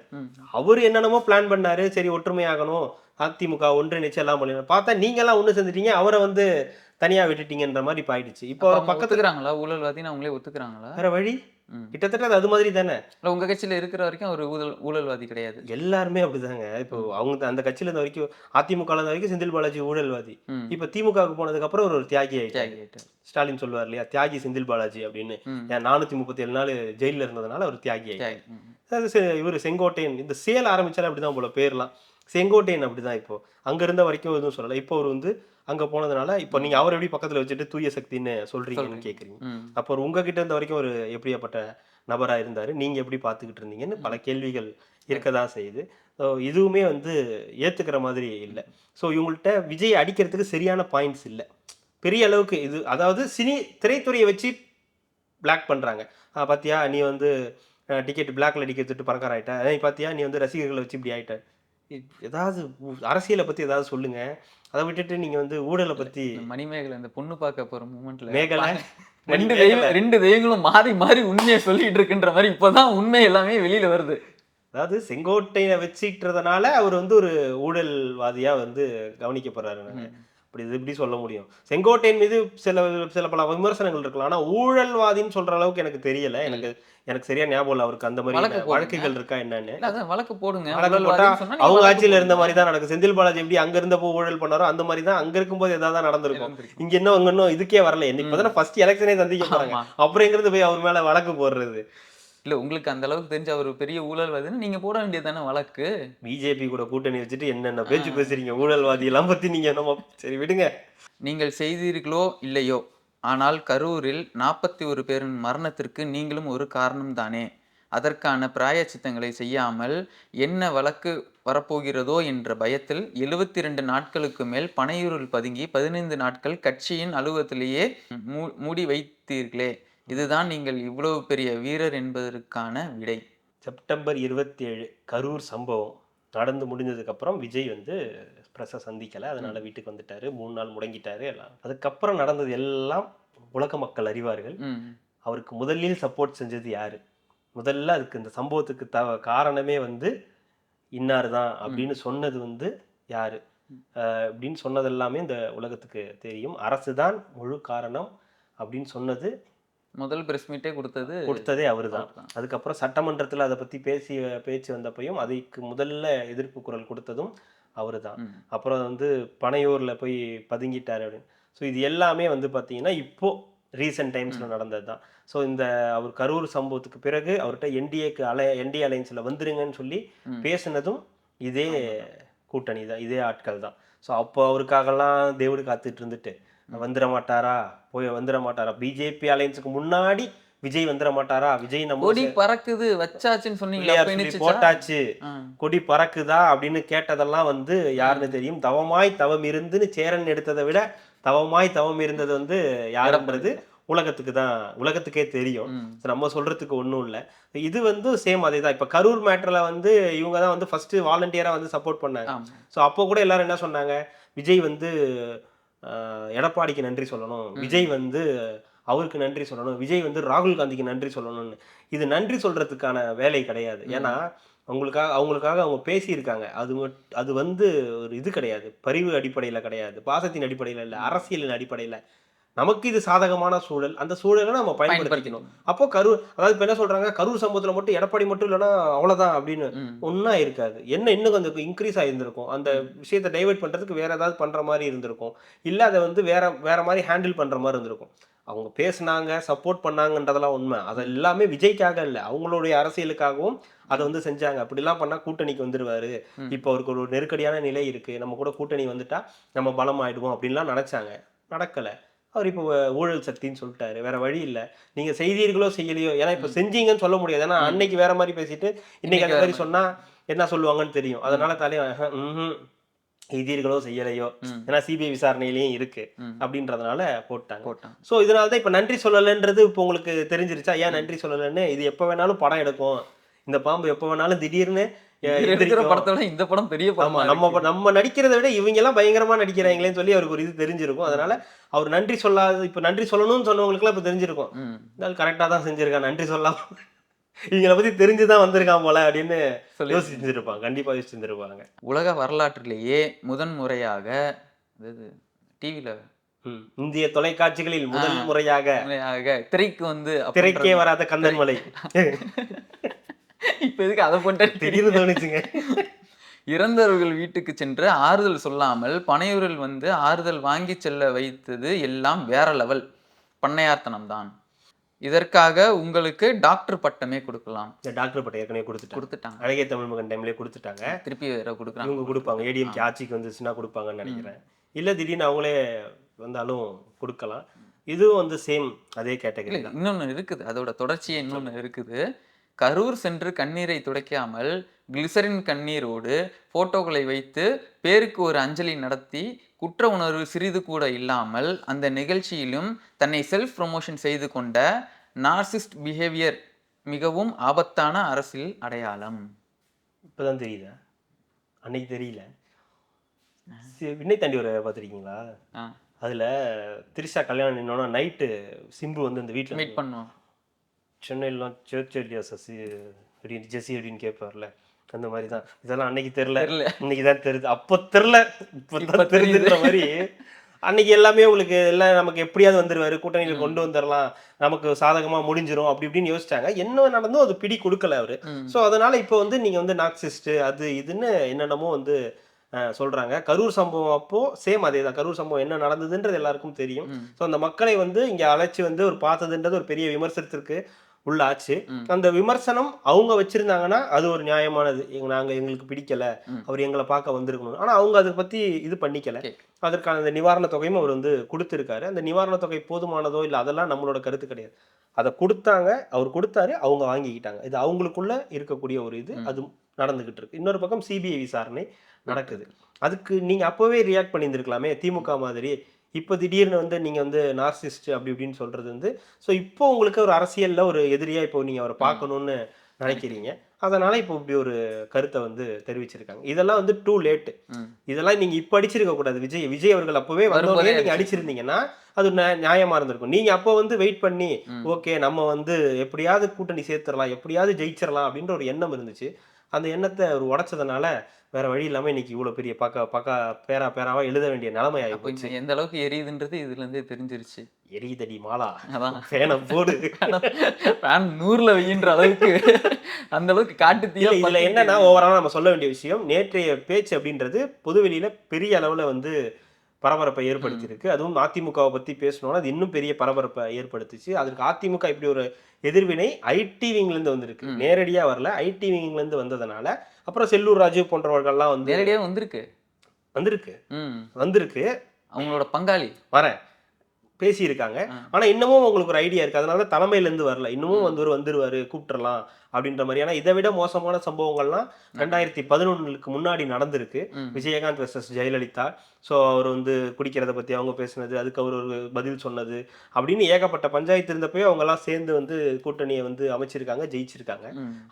அவரு என்னென்னமோ பிளான் பண்ணாரு. சரி ஒற்றுமையாகணும், அதிமுக ஒன்றிணைச்சு எல்லாம் பண்ணி பார்த்தா நீங்க எல்லாம் ஒண்ணு சேர்ந்துட்டீங்க, அவரை வந்து தனியா விட்டுட்டீங்கன்ற மாதிரி பாயிடுச்சு. இப்போ அவர் பக்கத்துல ஒத்துக்கிறாங்களா ஊழல்வாதின்னு அவங்களே ஒத்துக்கிறாங்களா? வேற வழி, ம். கிட்டத்தட்ட அது மாதிரி தானே. இல்ல உங்க கட்சியில இருக்கிற வரைக்கும் அவர் ஊழல்வாதி கிடையாது. எல்லாருமே அப்படிதாங்க. இப்போ அவங்க அந்த கட்சியில இருந்த வரைக்கும், அதிமுக இருந்த வரைக்கும் செந்தில் பாலாஜி ஊழல்வாதி. ம். இப்ப திமுகவுக்கு போனதுக்கு அப்புறம் ஒரு தியாகி ஆயிட்டாரு. தியாகி ஆயிட்டாரு. ஸ்டாலின் சொல்லுவார் இல்லையா, தியாகி செந்தில் பாலாஜி அப்படின்னு. ம். ஏன் 437 நாள் ஜெயில்ல இருந்ததுனால அவர் தியாகி ஆயிட்டாரு. தியாகி. ம். அது இவர் செங்கோட்டையன், இந்த சேல் ஆரம்பிச்சாலே அப்படிதான் போல பேர்லாம். செங்கோட்டையன் அப்படிதான். இப்போ அங்க இருந்த வரைக்கும் எதுவும் சொல்லல. இப்போ அவர் வந்து அங்க போனதுனால இப்போ நீங்க அவர் எப்படி பக்கத்துல வச்சுட்டு தூய சக்தின்னு சொல்றீங்கன்னு கேக்குறீங்க. ம். அப்போ அவர் உங்ககிட்ட இருந்த வரைக்கும் ஒரு எப்படியாப்பட்ட நபரா இருந்தாரு, நீங்க எப்படி பார்த்துக்கிட்டு இருந்தீங்கன்னு பல கேள்விகள் இருக்கதான் செய்யுது. ஸோ இதுவுமே வந்து ஏத்துக்கிற மாதிரி இல்லை. ஸோ இவங்கள்ட்ட விஜய் அடிக்கிறதுக்கு சரியான பாயிண்ட்ஸ் இல்லை பெரிய அளவுக்கு. இது அதாவது திரைத்துறையை வச்சு பிளாக் பண்றாங்க. பாத்தியா நீ வந்து டிக்கெட் பிளாக்ல அடிக்கிறதுட்டு பணக்கார ஆயிட்ட, பாத்தியா நீ வந்து ரசிகர்களை வச்சு இப்படி ஆயிட்ட. ஏதாவது அரசியலை பத்தி ஏதாவது சொல்லுங்க. அதை விட்டுட்டு நீங்க வந்து ஊழலை பத்தி. மணிமேகலை இந்த பொண்ணு பார்க்க போற மூமெண்ட்ல மேகலை ரெண்டு தெய்வங்களும் மாறி மாறி உண்மையை சொல்லிட்டு இருக்குன்ற மாதிரி இப்பதான் உண்மை எல்லாமே வெளியில வருது. அதாவது செங்கோட்டையை வச்சுக்கிறதுனால அவர் வந்து ஒரு ஊழல்வாதியா வந்து கவனிக்கப்படுறாரு. அப்படி இது எப்படி சொல்ல முடியும்? செங்கோட்டையின் மீது சில பல விமர்சனங்கள் இருக்கலாம், ஆனா ஊழல்வாதின்னு சொல்ற அளவுக்கு எனக்கு தெரியல. எனக்கு சரியா ஞாபகம் இல்லை அவருக்கு அந்த மாதிரி வழக்குகள் இருக்கா என்னன்னு. வழக்கு போடுங்க. அவங்க ஆட்சியில இருந்த மாதிரி தான் நடக்கும். செந்தில் பாலாஜி எப்படி அங்க இருந்தப்போ ஊழல் பண்ணாரோ அந்த மாதிரி தான் அங்க இருக்கும்போது ஏதாவது நடந்திருக்கும். இங்க இன்னும் இதுக்கே வரல. இப்பதான் ஃபர்ஸ்ட் எலெக்ஷனே சந்திக்க போறாங்க, அப்புறம் எங்கிறது போய் அவர் மேல வழக்கு போடுறது. இல்ல உங்களுக்கு அந்த அளவுக்கு தெரிஞ்ச ஒரு பெரிய ஊழல்வாதின்னு நீங்க போட வேண்டியதானே வழக்கு. பிஜேபி கூட கூட்டணி வச்சுட்டு என்னென்ன பேச்சு பேசுறீங்க ஊழல்வாதி எல்லாம் பத்தி நீங்க என்னமோ. சரி விடுங்க. நீங்கள் செய்தீர்களோ இல்லையோ, ஆனால் கரூரில் 41 பேரின் மரணத்திற்கு நீங்களும் ஒரு காரணம் தானே. அதற்கான பிராயச்சித்தங்களை செய்யாமல் என்ன வழக்கு வரப்போகிறதோ என்ற பயத்தில் 72 நாட்களுக்கு மேல் பனையூரில் பதுங்கி 15 நாட்கள் கட்சியின் அலுவலகத்திலேயே மூடி வைத்தீர்களே, இதுதான் நீங்கள் இவ்வளவு பெரிய வீரர் என்பதற்கான விடை. செப்டம்பர் 27 கரூர் சம்பவம் நடந்து முடிஞ்சதுக்கு அப்புறம் விஜய் வந்து பிரஸை சந்திக்கல, அதனால வீட்டுக்கு வந்துட்டாரு. 3 நாள் முடங்கிட்டாரு எல்லாம். அதுக்கப்புறம் நடந்தது எல்லாம் உலக மக்கள் அறிவார்கள். அவருக்கு முதலில் சப்போர்ட் செஞ்சது யாரு, முதல்ல அதுக்கு இந்த சம்பவத்துக்கு காரணமே வந்து இன்னார் தான் அப்படின்னு சொன்னது வந்து யாரு அப்படின்னு சொன்னது எல்லாமே இந்த உலகத்துக்கு தெரியும். அரசு தான் முழு காரணம் அப்படின்னு சொன்னது முதல் பிரஸ் மீட்டே கொடுத்ததே அவரு தான். அதுக்கப்புறம் சட்டமன்றத்தில் அதை பத்தி பேச்சு வந்தப்பையும் அதுக்கு முதல்ல எதிர்ப்பு குரல் கொடுத்ததும் அவரு தான். அப்புறம் வந்து பனையூர்ல போய் பதுங்கிட்டாரு அப்படின்னு. ஸோ இது எல்லாமே வந்து பார்த்தீங்கன்னா இப்போ ரீசெண்ட் டைம்ஸ்ல நடந்தது தான். ஸோ இந்த அவர் கரூர் சம்பவத்துக்கு பிறகு அவர்கிட்ட என்டிஏ அலையன்ஸ்ல வந்துருங்கன்னு சொல்லி பேசினதும் இதே கூட்டணி தான், இதே ஆட்கள் தான். ஸோ அப்போ அவருக்காகலாம் தேவடு காத்துட்டு இருந்துட்டு வந்துட மாட்டாரா பிஜேபி அலையன்ஸுக்கு முன்னாடி விஜய் வந்துட மாட்டாரா, விஜய் நம்ம கொடி பறக்குது வச்சாச்சுன்னு சொன்னீங்க, போட்டாச்சு கொடி பறக்குதா அப்படின்னு கேட்டதெல்லாம் வந்து யாருன்னு தெரியும். தவம் இருந்துன்னு சேரன் எடுத்ததை விட தவம் இருந்தது வந்து யாருன்றது உலகத்துக்கே தெரியும். நம்ம சொல்றதுக்கு ஒன்றும் இல்லை. இது வந்து சேம் அதே தான். இப்போ கரூர் மேட்டர்ல வந்து இவங்க தான் வந்து ஃபர்ஸ்ட் வாலண்டியரா வந்து சப்போர்ட் பண்ணாங்க. ஸோ அப்போ கூட எல்லாரும் என்ன சொன்னாங்க, விஜய் வந்து எடப்பாடிக்கு நன்றி சொல்லணும், விஜய் வந்து அவருக்கு நன்றி சொல்லணும், விஜய் வந்து ராகுல் காந்திக்கு நன்றி சொல்லணும்னு. இது நன்றி சொல்றதுக்கான வேலை கிடையாது. ஏன்னா அவங்களுக்காக அவங்க பேசியிருக்காங்க. அது வந்து ஒரு இது கிடையாது, பரிவு அடிப்படையில் கிடையாது, பாசத்தின் அடிப்படையில் இல்லை, அரசியலின் அடிப்படையில். நமக்கு இது சாதகமான சூழல், அந்த சூழலை நம்ம பயன்படுத்திக்கணும். அப்போ அதாவது இப்போ என்ன சொல்றாங்க, கரூர் சம்பவத்தில் மட்டும் எடப்பாடி மட்டும் இல்லைன்னா அவ்வளோதான் அப்படின்னு ஒன்றா இருக்காது. இன்னும் கொஞ்சம் இன்க்ரீஸ் ஆகியிருந்திருக்கும். அந்த விஷயத்தை டைவெர்ட் பண்ணுறதுக்கு வேற ஏதாவது பண்ணுற மாதிரி இருந்திருக்கும், இல்லை அதை வந்து வேற மாதிரி ஹேண்டில் பண்ணுற மாதிரி இருந்திருக்கும். அவங்க பேசினாங்க, சப்போர்ட் பண்ணாங்கன்றதெல்லாம் உண்மை. அது எல்லாமே விஜய்க்காக இல்லை, அவங்களுடைய அரசியலுக்காகவும் அதை வந்து செஞ்சாங்க. அப்படிலாம் பண்ணால் கூட்டணிக்கு வந்துடுவாரு, இப்போ அவருக்கு ஒரு நெருக்கடியான நிலை இருக்கு, நம்ம கூட கூட்டணி வந்துட்டா நம்ம பலம் ஆயிடுவோம் அப்படின்லாம் நினைச்சாங்க. நடக்கலை. அவர் இப்போ ஊழல் சக்தின்னு சொல்லிட்டாரு, வேற வழி இல்லை. நீங்க செய்தீர்களோ செய்யலையோ, ஏன்னா இப்போ செஞ்சீங்கன்னு சொல்ல முடியாது. ஏன்னா அன்னைக்கு வேற மாதிரி பேசிட்டு இன்னைக்கு அந்த மாதிரி சொன்னா என்ன சொல்லுவாங்கன்னு தெரியும். அதனால செய்தீர்களோ செய்யலையோ, ஏன்னா சிபிஐ விசாரணையிலையும் இருக்கு அப்படின்றதுனால போட்டாங்க. ஸோ இதனாலதான் இப்ப நன்றி சொல்லலைன்றது இப்போ உங்களுக்கு தெரிஞ்சிருச்சா, ஏன் நன்றி சொல்லலைன்னு. இது எப்ப வேணாலும் படம் எடுக்கும், இந்த பாம்பு எப்ப வேணாலும் திடீர்னு இந்த படம் பெரிய படம், நம்ம நடிக்கிறத விட இவங்க எல்லாம் பயங்கரமா நடிக்கிறாங்களேன்னு சொல்லி அவருக்கு ஒரு இது தெரிஞ்சிருக்கும். அதனால அவர் நன்றி சொல்லாது, இப்ப நன்றி சொல்லணும்னு சொன்னவங்களுக்கு எல்லாம் இப்ப தெரிஞ்சிருக்கும், கரெக்டா தான் செஞ்சிருக்கா, நன்றி சொல்லாம இவங்களை பத்தி தெரிஞ்சுதான் வந்திருக்கான் போல அப்படின்னு சொல்லி யோசிச்சிருப்பாங்க, கண்டிப்பா யோசிச்சிருப்பாங்க. உலக வரலாற்றிலேயே முதன் முறையாக, அதாவது டிவில இந்திய தொலைக்காட்சிகளில் முதல் முறையாக திரைக்கு வந்து திரைக்கே வராத கந்தன்மலை. இப்ப எதுக்கு அதை போட்டு திடீர்னு தோணுச்சுங்க. இறந்தவர்கள் வீட்டுக்கு சென்று ஆறுதல் சொல்லாமல் பனையூரில் வந்து ஆறுதல் வாங்கி செல்ல வைத்தது எல்லாம் வேற லெவல் பண்ணையார்த்தனம் தான். இதற்காக உங்களுக்கு டாக்டர் பட்டமே கொடுக்கலாம். டாக்டர் பட்டம் ஏற்கனவே கொடுத்துட்டாங்க. அழகிய தமிழ் மகன் டைம்லயே கொடுத்துட்டாங்க. திருப்பி வேற கொடுக்குறாங்க. இவங்க கொடுப்பாங்க, ஏடிஎம்கே ஆட்சிக்கு வந்துச்சுன்னா கொடுப்பாங்கன்னு நினைக்கிறேன். இல்ல திடீர்னு அவங்களே வந்தாலும் கொடுக்கலாம். இதுவும் வந்து சேம் அதே கேட்டகரி. இன்னொன்னு இருக்குது, அதோட தொடர்ச்சியே இன்னொன்னு இருக்குது. கரூர் சென்று கண்ணீரை துடைக்காமல் கிளிசரின் கண்ணீரோடு போட்டோக்களை வைத்து பேருக்கு ஒரு அஞ்சலி நடத்தி குற்ற உணர்வு சிறிது கூட இல்லாமல் அந்த நிகழ்ச்சியிலும் தன்னை செல்ஃப் ப்ரமோஷன் செய்து கொண்ட நார்சிஸ்ட் பிஹேவியர் மிகவும் ஆபத்தான அரசியல் அடையாளம். இப்பதான் தெரியுதா? அன்னைக்கு தெரியல. விண்ணை தாண்டி வர பார்த்துருக்கீங்களா? அதுல திரிஷா கல்யாணம் நின்னோன்னா நைட்டு சிம்பு வந்து இந்த வீட்டில் மீட் பண்ணுவோம். சென்னையிலாம் சேர்ச்சியா சசி அப்படின்னு ஜெசி அப்படின்னு கேட்பார்ல, அந்த மாதிரி தான். இதெல்லாம் அன்னைக்கு தெரியல, இன்னைக்கு தான் தெரியுது. அப்போ தெரில, இப்போ தெரிஞ்சுன்ற மாதிரி. அன்னைக்கு எல்லாமே உங்களுக்கு எல்லாம் நமக்கு எப்படியாவது வந்துருவாரு, கூட்டணியில் கொண்டு வந்துடலாம், நமக்கு சாதகமாக முடிஞ்சிடும் அப்படி இப்படின்னு யோசிச்சாங்க. என்ன நடந்தும் அது பிடி கொடுக்கல அவரு. ஸோ அதனால இப்போ வந்து நீங்கள் வந்து நாக்சிஸ்ட் அது இதுன்னு என்னென்னமோ வந்து சொல்றாங்க. கரூர் சம்பவம் அப்போ சேம் அதே தான். கரூர் சம்பவம் என்ன நடந்ததுன்றது எல்லாருக்கும் தெரியும். ஸோ அந்த மக்களை வந்து இங்கே அழைச்சி வந்து ஒரு பார்த்ததுன்றது ஒரு பெரிய விமர்சனத்திற்கு உள்ளாச்சு. அந்த விமர்சனம் அவங்க வச்சிருந்தாங்கன்னா அது ஒரு நியாயமானது. எங்களுக்கு பிடிக்கல, அவர் எங்களை பார்க்க வந்திருக்கணும். ஆனா அவங்க அதை பத்தி இது பண்ணிக்கல. அதற்கான அந்த நிவாரண தொகையும் அவர் வந்து கொடுத்திருக்காரு. அந்த நிவாரண தொகை போதுமானதோ இல்லை அதெல்லாம் நம்மளோட கருத்து கிடையாது. அதை கொடுத்தாங்க, அவர் கொடுத்தாரு, அவங்க வாங்கிக்கிட்டாங்க. இது அவங்களுக்குள்ள இருக்கக்கூடிய ஒரு இது, அது நடந்துகிட்டு இருக்கு. இன்னொரு பக்கம் சிபிஐ விசாரணை நடக்குது. அதுக்கு நீங்க அப்பவே ரியாக்ட் பண்ணியிருந்திருக்கலாமே திமுக மாதிரி. இப்போ திடீர்னு வந்து நீங்கள் வந்து நார்சிஸ்ட் அப்படி இப்படின்னு சொல்கிறது வந்து, ஸோ இப்போ உங்களுக்கு ஒரு அரசியலில் ஒரு எதிரியாக இப்போ நீங்கள் அவரை பார்க்கணுன்னு நினைக்கிறீங்க. அதனால் இப்போ இப்படி ஒரு கருத்தை வந்து தெரிவிச்சிருக்காங்க. இதெல்லாம் வந்து டூ லேட்டு. இதெல்லாம் நீங்கள் இப்போ அடிச்சிருக்க கூடாது. விஜய் அவர்கள் அப்போவே வந்தோடனே நீங்கள் அடிச்சிருந்தீங்கன்னா அது நியாயமாக இருந்திருக்கும். நீங்கள் அப்போ வந்து வெயிட் பண்ணி ஓகே நம்ம வந்து எப்படியாவது கூட்டணி சேர்த்துடலாம், எப்படியாவது ஜெயிச்சிடலாம் அப்படின்ற ஒரு எண்ணம் இருந்துச்சு. அந்த எண்ணத்தை அவர் உடைச்சதுனால வேற வழி இல்லாம இன்னைக்கு இவ்வளவு பெரிய பேராவா எழுத வேண்டிய நிலைமை ஆயிப்போச்சு. எந்த அளவுக்கு எரியுதுன்றது இதுல இருந்தே தெரிஞ்சிருச்சு. எரியுதடி மாலா, அதான் ஃபேனை போடு, ஃபேன் 100ல வெயின்ற அளவுக்கு அந்த அளவுக்கு காட்டு தீயா. இதுல என்னன்னா ஓவராலா நம்ம சொல்ல வேண்டிய விஷயம், நேற்றைய பேச்சு அப்படின்றது பொதுவெளியில பெரிய அளவுல வந்து பரபரப்பை ஏற்படுத்தியிருக்கு. அதுவும் அதிமுகவை பத்தி பேசணும்னா அது இன்னும் பெரிய பரபரப்பை ஏற்படுத்துச்சு. அதற்கு அதிமுக இப்படி ஒரு எதிர்வினை ஐடி விங்ல இருந்து வந்திருக்கு, நேரடியா வரல. ஐடி விங்ல இருந்து வந்ததுனால அப்புறம் செல்லூர் ராஜு போன்றவர்கள்லாம் வந்து நேரடியா வந்திருக்கு. அவங்களோட பங்காளி வரேன் பேசியிருக்காங்க. ஆனா இன்னமும் உங்களுக்கு ஒரு ஐடியா இருக்கு, அதனால தலைமையில இருந்து வரல. இன்னமும் வந்துருவாரு, கூப்பிட்டுறலாம் அப்படின்ற மாதிரி. ஆனா இதை விட மோசமான சம்பவங்கள்லாம் 2011க்கு முன்னாடி நடந்திருக்கு. விஜயகாந்த் வெர்சஸ் ஜெயலலிதா. ஸோ அவர் வந்து குடிக்கிறத பத்தி அவங்க பேசினது, அதுக்கு அவர் ஒரு பதில் சொன்னது அப்படின்னு ஏகப்பட்ட பஞ்சாயத்து இருந்தப்போ அவங்க எல்லாம் சேர்ந்து வந்து கூட்டணியை வந்து அமைச்சிருக்காங்க, ஜெயிச்சிருக்காங்க.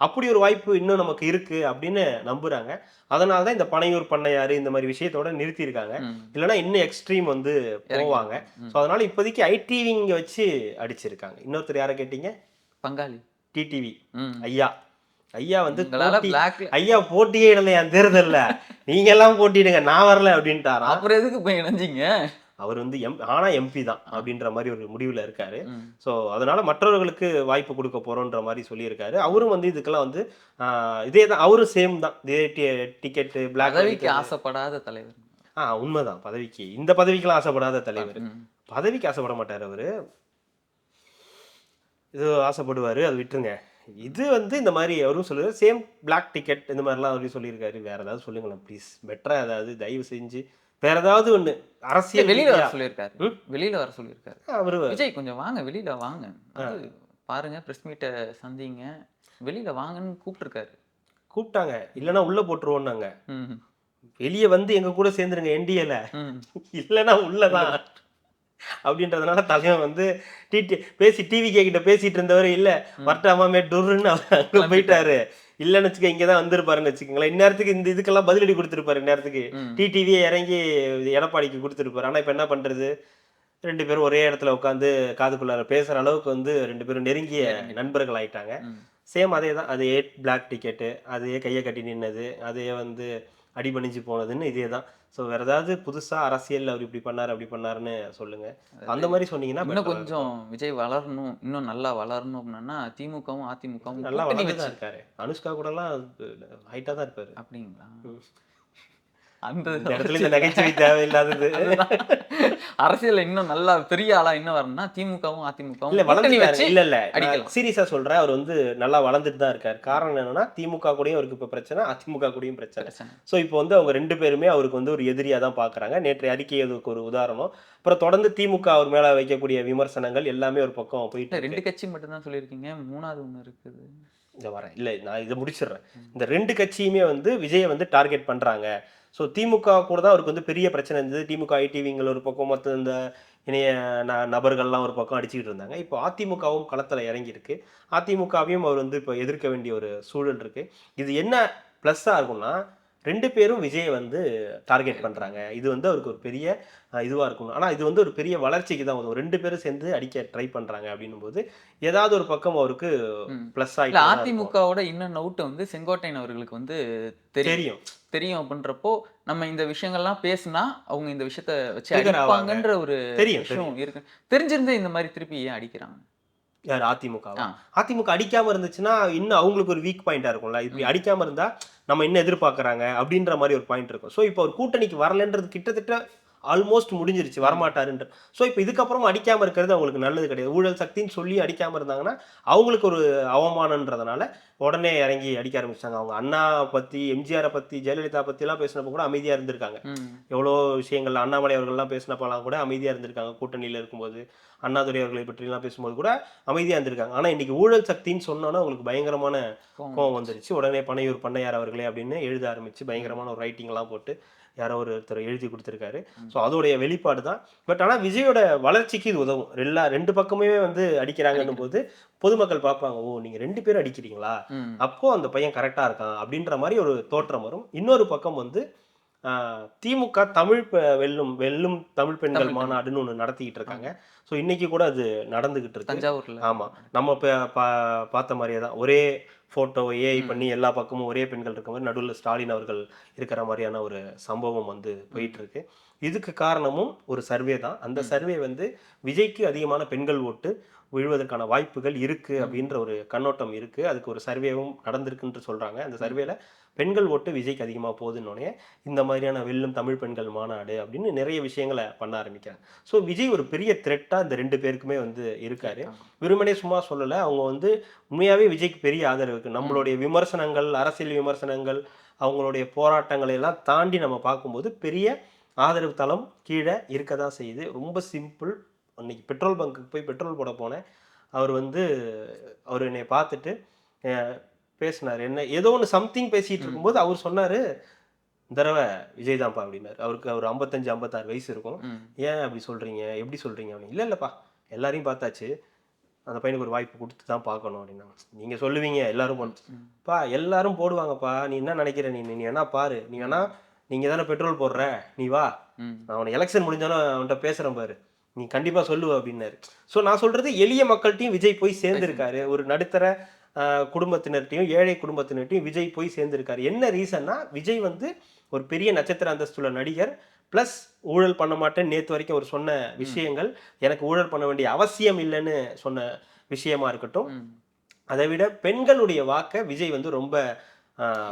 அப்படி ஒரு வாய்ப்பு இன்னும் நமக்கு இருக்கு அப்படின்னு நம்புறாங்க. அதனாலதான் இந்த பனையூர் பண்ணையாரு இந்த மாதிரி விஷயத்தோட நிறுத்தியிருக்காங்க. இல்லைன்னா இன்னும் எக்ஸ்ட்ரீம் வந்து போவாங்க. ஸோ அதனால இப்போதைக்கு ஐடிவிங்க வச்சு அடிச்சிருக்காங்க. இன்னொருத்தர் யாரை கேட்டீங்க? பங்காளி டிடிவி ஐயா வந்து ஐயா போட்டியே இல்லையா தேர்தல்ல, நீங்க எல்லாம் போட்டிடுங்க நான் வரல அப்படின்ட்டாரா. அப்புறம் எதுக்கு போய் இணைஞ்சிங்க? அவர் வந்து ஆனா எம்பி தான் அப்படின்ற மாதிரி ஒரு முடிவுல இருக்காரு. ஸோ அதனால மற்றவர்களுக்கு வாய்ப்பு கொடுக்க போறோன்ற மாதிரி சொல்லியிருக்காரு. அவரும் வந்து இதுக்கெல்லாம் வந்து இதே தான், அவரும் சேம் தான். டிக்கெட்டு பிளாக் ஆசைப்படாத தலைவர். உண்மைதான். பதவிக்கு இந்த பதவிக்கெல்லாம் ஆசைப்படாத தலைவர். பதவிக்கு ஆசைப்பட மாட்டார் அவரு, இது ஆசைப்படுவாரு, அது விட்டுருங்க. இது வந்து இந்த மாதிரி அவரும் சொல்லுவாரு, சேம் பிளாக் டிக்கெட் இந்த மாதிரிலாம் அவரும் சொல்லியிருக்காரு. வேற ஏதாவது சொல்லுங்களேன் ப்ளீஸ், பெட்டரா ஏதாவது தயவு செஞ்சு வேற ஏதாவது ஒண்ணு அரசியல். வெளியில வர சொல்லியிருக்காரு, வெளியில வர சொல்லியிருக்காரு அவரு. விஜய் கொஞ்சம் வாங்க, வெளியில வாங்க, பாருங்க பிரஸ் மீட்டை சந்திங்க, வெளியில வாங்கன்னு கூப்பிட்டுருக்காரு. கூப்பிட்டாங்க, இல்லைன்னா உள்ள போட்டுருவோம்னாங்க. வெளியே வந்து எங்க கூட சேர்ந்துருங்க என்டிஏல, இல்லைன்னா உள்ளதான் அப்படின்றதுனால தலைவன் வந்து பேசி டிவி கிட்ட பேசிட்டு இருந்தவர் இல்ல வரட்டாமே டொருன்னு அங்க போயிட்டாரு. இல்லன்னு வச்சுக்க இங்கதான் வந்திருப்பாருன்னு வச்சுக்கோங்களேன். இந்நேரத்துக்கு இந்த இதுக்கெல்லாம் பதிலடி கொடுத்துருப்பாரு. இந்நேரத்துக்கு டிடிவியே இறங்கி எடப்பாடிக்கு கொடுத்துருப்பாரு. ஆனா இப்ப என்ன பண்றது, 2 பேரும் ஒரே இடத்துல உட்காந்து காதுக்குள்ளார பேசுற அளவுக்கு வந்து 2 பேரும் நெருங்கிய நண்பர்கள் ஆயிட்டாங்க. சேம் அதே தான். அதே பிளாக் டிக்கெட்டு, அதே கையை கட்டி நின்னது, அதே வந்து அடிபணிஞ்சு போனதுன்னு இதே தான். ஸோ வேற ஏதாவது புதுசா அரசியல்ல அவர் இப்படி பண்ணாரு, அப்படி பண்ணாருன்னு சொல்லுங்க. அந்த அதாவது மாதிரி சொன்னீங்கன்னா இன்னும் பெட்டரா கொஞ்சம் இருக்கும். விஜய் வளரணும், இன்னும் நல்லா வளரணும் அப்படின்னா திமுகவும் அதிமுகவும் நல்லா கூட்டணி வளர்ந்து தான் வச்சு இருக்காரு. அனுஷ்கா கூடலாம் ஹைட்டா தான் இருப்பாரு. அப்படிங்களா? ம். அந்த இந்த இடத்துல வளர்ச்சி இந்த இல்ல. நகைச்சுவை தேவையில்லாதது. அதுதான். அரசியல்ல இன்னும் நல்லா பெரிய ஆளா இன்னும் வரணும்னா திமுகவும் இல்ல அதிமுகவும் கூட்டணி வளர்ந்துட்டாரு. வச்சு இல்ல. நான் அடிக்கலாம். சீரியஸா சொல்றேன். அவர் வந்து நல்லா வளர்ந்துட்டு தான் இருக்காரு. காரணம் என்னன்னா, திமுக கூடயும் அவருக்கு இப்ப பிரச்சனை, அதிமுக கூடயும் பிரச்சனை. பிரச்சனை. ஸோ இப்போ வந்து அவங்க 2 பேருமே அவருக்கு வந்து ஒரு எதிரியா தான் பார்க்குறாங்க. நேற்றைய அறிக்கை அதுக்கு ஒரு உதாரணம். அப்புறம் தொடர்ந்து திமுக அவர் மேல வைக்கக்கூடிய விமர்சனங்கள் எல்லாமே ஒரு பக்கம் போயிட்டு இல்ல இருக்கு. 2 கட்சி மட்டும் தான் சொல்லியிருக்கீங்க. 3வது ஒண்ணு இருக்குது. இங்க வரேன். இல்ல நான் இத முடிச்சிடுறேன். இந்த 2 கட்சியுமே வந்து விஜய வந்து டார்கெட் பண்றாங்க. ஸோ திமுக கூட தான் அவருக்கு வந்து பெரிய பிரச்சனை இருந்தது. திமுக ஐடிவிங்கள் ஒரு பக்கம், மத்த இந்த இணைய நபர்கள்லாம் ஒரு பக்கம் அடிச்சுக்கிட்டு இருந்தாங்க. இப்போ அதிமுகவும் களத்துல இறங்கியிருக்கு. அதிமுகவையும் அவர் வந்து இப்போ எதிர்க்க வேண்டிய ஒரு சூழல் இருக்கு. இது என்ன ப்ளஸ்ஸா இருக்கும்னா, 2 பேரும் விஜய வந்து டார்கெட் பண்றாங்க. இது வந்து அவருக்கு ஒரு பெரிய இதுவா இருக்கும். ஆனா இது வந்து ஒரு பெரிய வளர்ச்சிக்கு தான் உதவும். 2 பேரும் சேர்ந்து அடிக்க ட்ரை பண்றாங்க அப்படின்னும்போது, ஏதாவது ஒரு பக்கம் அவருக்கு ம். ப்ளஸ் இல்ல ஆயிட்டே தான் இருக்கும். அதிமுகவோட இன்னொன்னு அவுட் வந்து செங்கோட்டையன் அவர்களுக்கு வந்து தெரியும். தெரியும். தெரியும் அப்படின்றப்போ, நம்ம இந்த விஷயங்கள்லாம் பேசுனா, அவங்க இந்த விஷயத்த வச்சு ட்ரிகர் ஆவாங்க. அடிப்பாங்கன்ற ஒரு தெரியும். விஷயம் இருக்கு. தெரிஞ்சிருந்தே இந்த மாரி திருப்பி ஏன் அடிக்கிறாங்க? யாரு அதிமுகவா? ஆ. அதிமுக அடிக்காம இருந்துச்சுன்னா, இன்னும் அவங்களுக்கு ஒரு வீக் பாயிண்ட்டா இருக்கும்ல. இப்படி ம். அடிக்காம இருந்தா, நம்ம என்ன எதிர்பார்க்குறாங்க அப்படின்ற மாரி ஒரு பாயிண்ட் இருக்கும். ஸோ, இப்போ அவர் கூட்டணிக்கு வரலன்றது கிட்டத்தட்ட ஆல்மோஸ்ட் முடிஞ்சிருச்சு. ம். வரமாட்டாருன்ற. ஸோ, இப்போ இதுக்கப்புறம் அடிக்காம இருக்கிறது அவங்களுக்கு நல்லது கிடையாது. ஊழல் சக்தின்னு சொல்லி அடிக்காம இருந்தாங்கன்னா, அவங்களுக்கு ஒரு அவமானம்ன்றதுனால, உடனே இறங்கி அடிக்க ஆரம்பிச்சுட்டாங்க. அவங்க அண்ணா பத்தி, எம்ஜிஆர பத்தி, ஜெயலலிதா பத்திலாம் பேசினப்போ கூட அமைதியா இருந்திருக்காங்க. ம். எவ்வளோ விஷயங்கள் அண்ணாமலை அவர்கள்லாம் பேசினப்பலாம் கூட அமைதியா இருந்திருக்காங்க. கூட்டணியில இருக்கும்போது, அண்ணாதுரை அவர்களை பற்றிலாம் பேசும்போது கூட அமைதியா இருந்திருக்காங்க. ஆனா இன்னைக்கு ஊழல் சக்தின்னு சொன்னோனே அவங்களுக்கு பயங்கரமான கோவம் கோவம் வந்துருச்சு. வந்துருச்சு. உடனே பனையூர் பண்ணையார் அவர்களே அப்படின்னு எழுத ஆரம்பிச்சு ம். பயங்கரமான ஒரு ரைட்டிங்லாம் போட்டு யாரோ ஒருத்தர் எழுதி குடுத்திருக்காரு. ம். ஸோ அதோடைய வெளிப்பாடு தான். பட் ஆனா விஜயோட வளர்ச்சிக்கு இது உதவும். 2 பக்கமுமே வந்து அடிக்கிறாங்கன்னும் அடிக்கிறாங்க. போது பொதுமக்கள் பார்ப்பாங்க. ஓ! நீங்க 2 பேரும் அடிக்கிறீங்களா? ம். அப்போ அந்த பையன் கரெக்ட்டா இருக்கான். அப்படின்ற மாரி ஒரு தோற்றம் வரும். இன்னொரு பக்கம் வந்து ஆ, திமுக தமிழ் வெல்லும் வெல்லும் தமிழ் பெண்கள் தமிழ் பெண். மாநாடுன்னு ஒண்ணு நடத்திக்கிட்டு இருக்காங்க. ஆமா. ஸோ இன்னைக்கு கூட அது நடந்துகிட்டு இருக்கு. தஞ்சாவூர்ல. ஆமா. நம்ம பார்த்த மாரியே தான். ஒரே ஃபோட்டோவ ஏஐ ம். பண்ணி எல்லா பக்கமும் ஒரே பெண்கள் இருக்க மாரி நடுவுல ஸ்டாலின் அவர்கள் இருக்கிற மாரியான ஒரு சம்பவம் வந்து ம். போயிட்டு இருக்கு. இதுக்கு காரணமும் ஒரு சர்வே தான். அந்த ம். சர்வே வந்து விஜய்க்கு அதிகமான பெண்கள் ஓட்டு விழுவதற்கான வாய்ப்புகள் இருக்கு ம். அப்படின்ற ஒரு கண்ணோட்டம் இருக்கு. அதுக்கு ஒரு சர்வேவும் நடந்திருக்குன்னு சொல்றாங்க. அந்த ம். சர்வேல பெண்கள் ஓட்டு விஜய்க்கு அதிகமா போகுதுன்னோனே, இந்த மாதிரியான வெல்லும் தமிழ் பெண்கள் மாநாடு அப்படின்னு நிறைய விஷயங்கள பண்ண ஆரம்பிக்கிறாங்க. ஸோ விஜய் ஒரு பெரிய த்ரெட்டா இந்த 2 பேருக்குமே வந்து இருக்காரு. இருக்காங்க. வெறுமனே சும்மா சொல்லல. அவங்க வந்து உண்மையாவே விஜய்க்கு பெரிய ஆதரவு இருக்கு. ம். நம்மளுடைய விமர்சனங்கள், அரசியல் விமர்சனங்கள், அவங்களுடைய போராட்டங்களை எல்லாம் தாண்டி நம்ம பார்க்கும்போது, பெரிய ஆதரவு தளம் கீழ இருக்க தான் செய்யுது. ரொம்ப சிம்பிள். அன்னைக்கு பெட்ரோல் பங்க்குக்கு போய் பெட்ரோல் போட போனேன். அவர் வந்து அவரு என்னைய பார்த்துட்டு அ பேசினாரு. என்ன ஏதோ ஒண்ணு சம்திங் பேசிட்டு ம். இருக்கும்போது அவரு சொன்னாரு, "இந்த தடவ விஜய் தான்ப்பா" அப்படின்னாரு. அவருக்கு ஒரு 55, 56 வயசு இருக்கும். ம். "ஏன் அப்படி சொல்றீங்க? எப்படி சொல்றீங்க?" அப்படின்னு. "இல்ல இல்லப்பா. எல்லாரையும் பார்த்தாச்சு. அந்த பையனுக்கு ஒரு வாய்ப்பு குடுத்து தான் பார்க்கணும்" அப்படின்னாங்க. "நீங்க சொல்லுவீங்க எல்லாரும் ம். "ப்பா எல்லாரும் போடுவாங்கப்பா. நீ என்ன நினைக்கிற நீ? நீ வேணா பாரு. நீ வேணா நீங்க தானே பெட்ரோல் போடுற. நீ வா. ம். நான் உனக்கு எலக்ஷன் முடிஞ்சோனே அவன்ட்ட பேசுறேன் பாரு. நீ கண்டிப்பா சொல்லுவ" அப்படின்னாரு. ஸோ நான் சொல்றது எளிய மக்கள்ட்டயும் விஜய் போய் சேர்ந்திருக்காரு. ஒரு நடுத்தர குடும்பத்தினர்ட்டயும், ஏழை குடும்பத்தினர்ட்டயும் விஜய் போய் சேர்ந்திருக்காரு. என்ன ரீசன்னா, விஜய் வந்து ஒரு பெரிய நட்சத்திர அந்தஸ்துள்ள நடிகர். பிளஸ் ஊழல் பண்ண மாட்டேன்னு நேத்து வரைக்கும் அவர் சொன்ன ம். விஷயங்கள், எனக்கு ஊழல் பண்ண வேண்டிய அவசியம் இல்லன்னு சொன்ன விஷயமா இருக்கட்டும். ம். அதை விட பெண்களுடைய வாக்க விஜய் வந்து ரொம்ப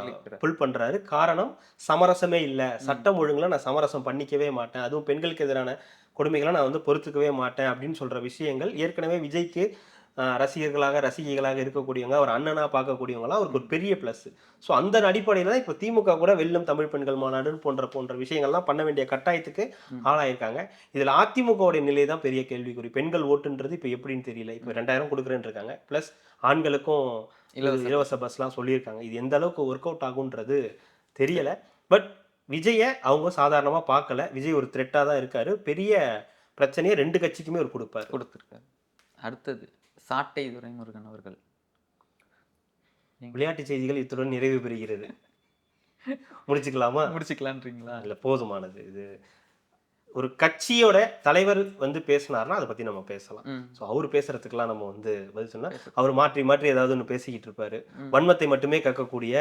இழுக்கிறார். புல் பண்றாரு. காரணம் சமரசமே இல்ல. ம். சட்டம் ஒழுங்குல நான் சமரசம் பண்ணிக்கவே மாட்டேன். அதுவும் பெண்களுக்கு எதிரான கொடுமைகள நான் வந்து பொறுத்துக்கவே மாட்டேன் அப்படின்னு சொல்ற விஷயங்கள் ஏற்கனவே விஜய்க்கு ரசிகர்களாக, ரசிகைகளாக இருக்கக்கூடியவங்க, அவர் அண்ணனா பார்க்கக்கூடியவங்கலாம் அவருக்கு ஒரு ம். பெரிய பிளஸ். ஸோ அந்த அடிப்படையில தான் இப்ப திமுக கூட வெல்லும் தமிழ் பெண்கள் மாநாடுன்னு போன்ற விஷயங்கள்லாம் பண்ண வேண்டிய கட்டாயத்துக்கு ம். ஆளாயிருக்காங்க. இதுல அதிமுகவுடைய நிலை தான் பெரிய கேள்விக்குறி. பெண்கள் ஓட்டுன்றது இப்ப எப்படின்னு தெரியல. இப்ப 2000 குடுக்குறேன்னு இருக்காங்க. பிளஸ் ஆண்களுக்கும் இலவச இலவச பஸ்லாம் சொல்லியிருக்காங்க. இது எந்த அளவுக்கு ஒர்க் அவுட் ஆகுன்றது தெரியல. பட் விஜய அவங்க சாதாரணமா பார்க்கல. விஜய் ஒரு த்ரெட்டா தான் இருக்காரு. பெரிய பிரச்சனைய 2 கட்சிக்குமே அவர் குடுப்பாரு. குடுத்துருக்காரு. அடுத்தது சாட்டை துரைமுருகன் அவர்கள். விளையாட்டு செய்திகள் இத்துடன் நிறைவு பெறுகிறது. முடிச்சுக்கலாமா? முடிச்சுக்கலான்றீங்களா? இல்ல போதுமானது. இது ஒரு கட்சியோட தலைவர் வந்து பேசினார்னா அதை பத்தி நம்ம பேசலாம். ம். ஸோ அவர் பேசுறதுக்கெல்லாம் நம்ம வந்து பதில் சொன்னா அவர் மாற்றி மாற்றி ஏதாவது ஒன்று பேசிக்கிட்டு இருப்பாரு. வன்மத்தை மட்டுமே கக்கக்கூடிய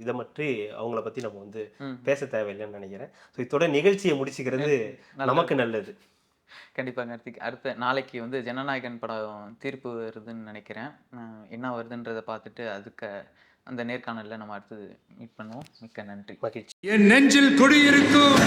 இதை பற்றி அவங்கள பத்தி நம்ம வந்து ம். பேச தேவையில்லைன்னு நினைக்கிறேன். ஸோ இதோட நிகழ்ச்சியை முடிச்சுக்கிறது நமக்கு நல்லது. கண்டிப்பா கார்த்திக். அடுத்த நாளைக்கு வந்து ஜனநாயகன் படம் தீர்ப்பு வருதுன்னு நினைக்கிறேன். என்ன வருதுன்றதை பார்த்துட்டு அதுக்கு அந்த நேர்காணல்ல நம்ம அடுத்தது மீட் பண்ணுவோம். மிக்க நன்றி. மகிழ்ச்சி. என் நெஞ்சில் குடியிருக்கும்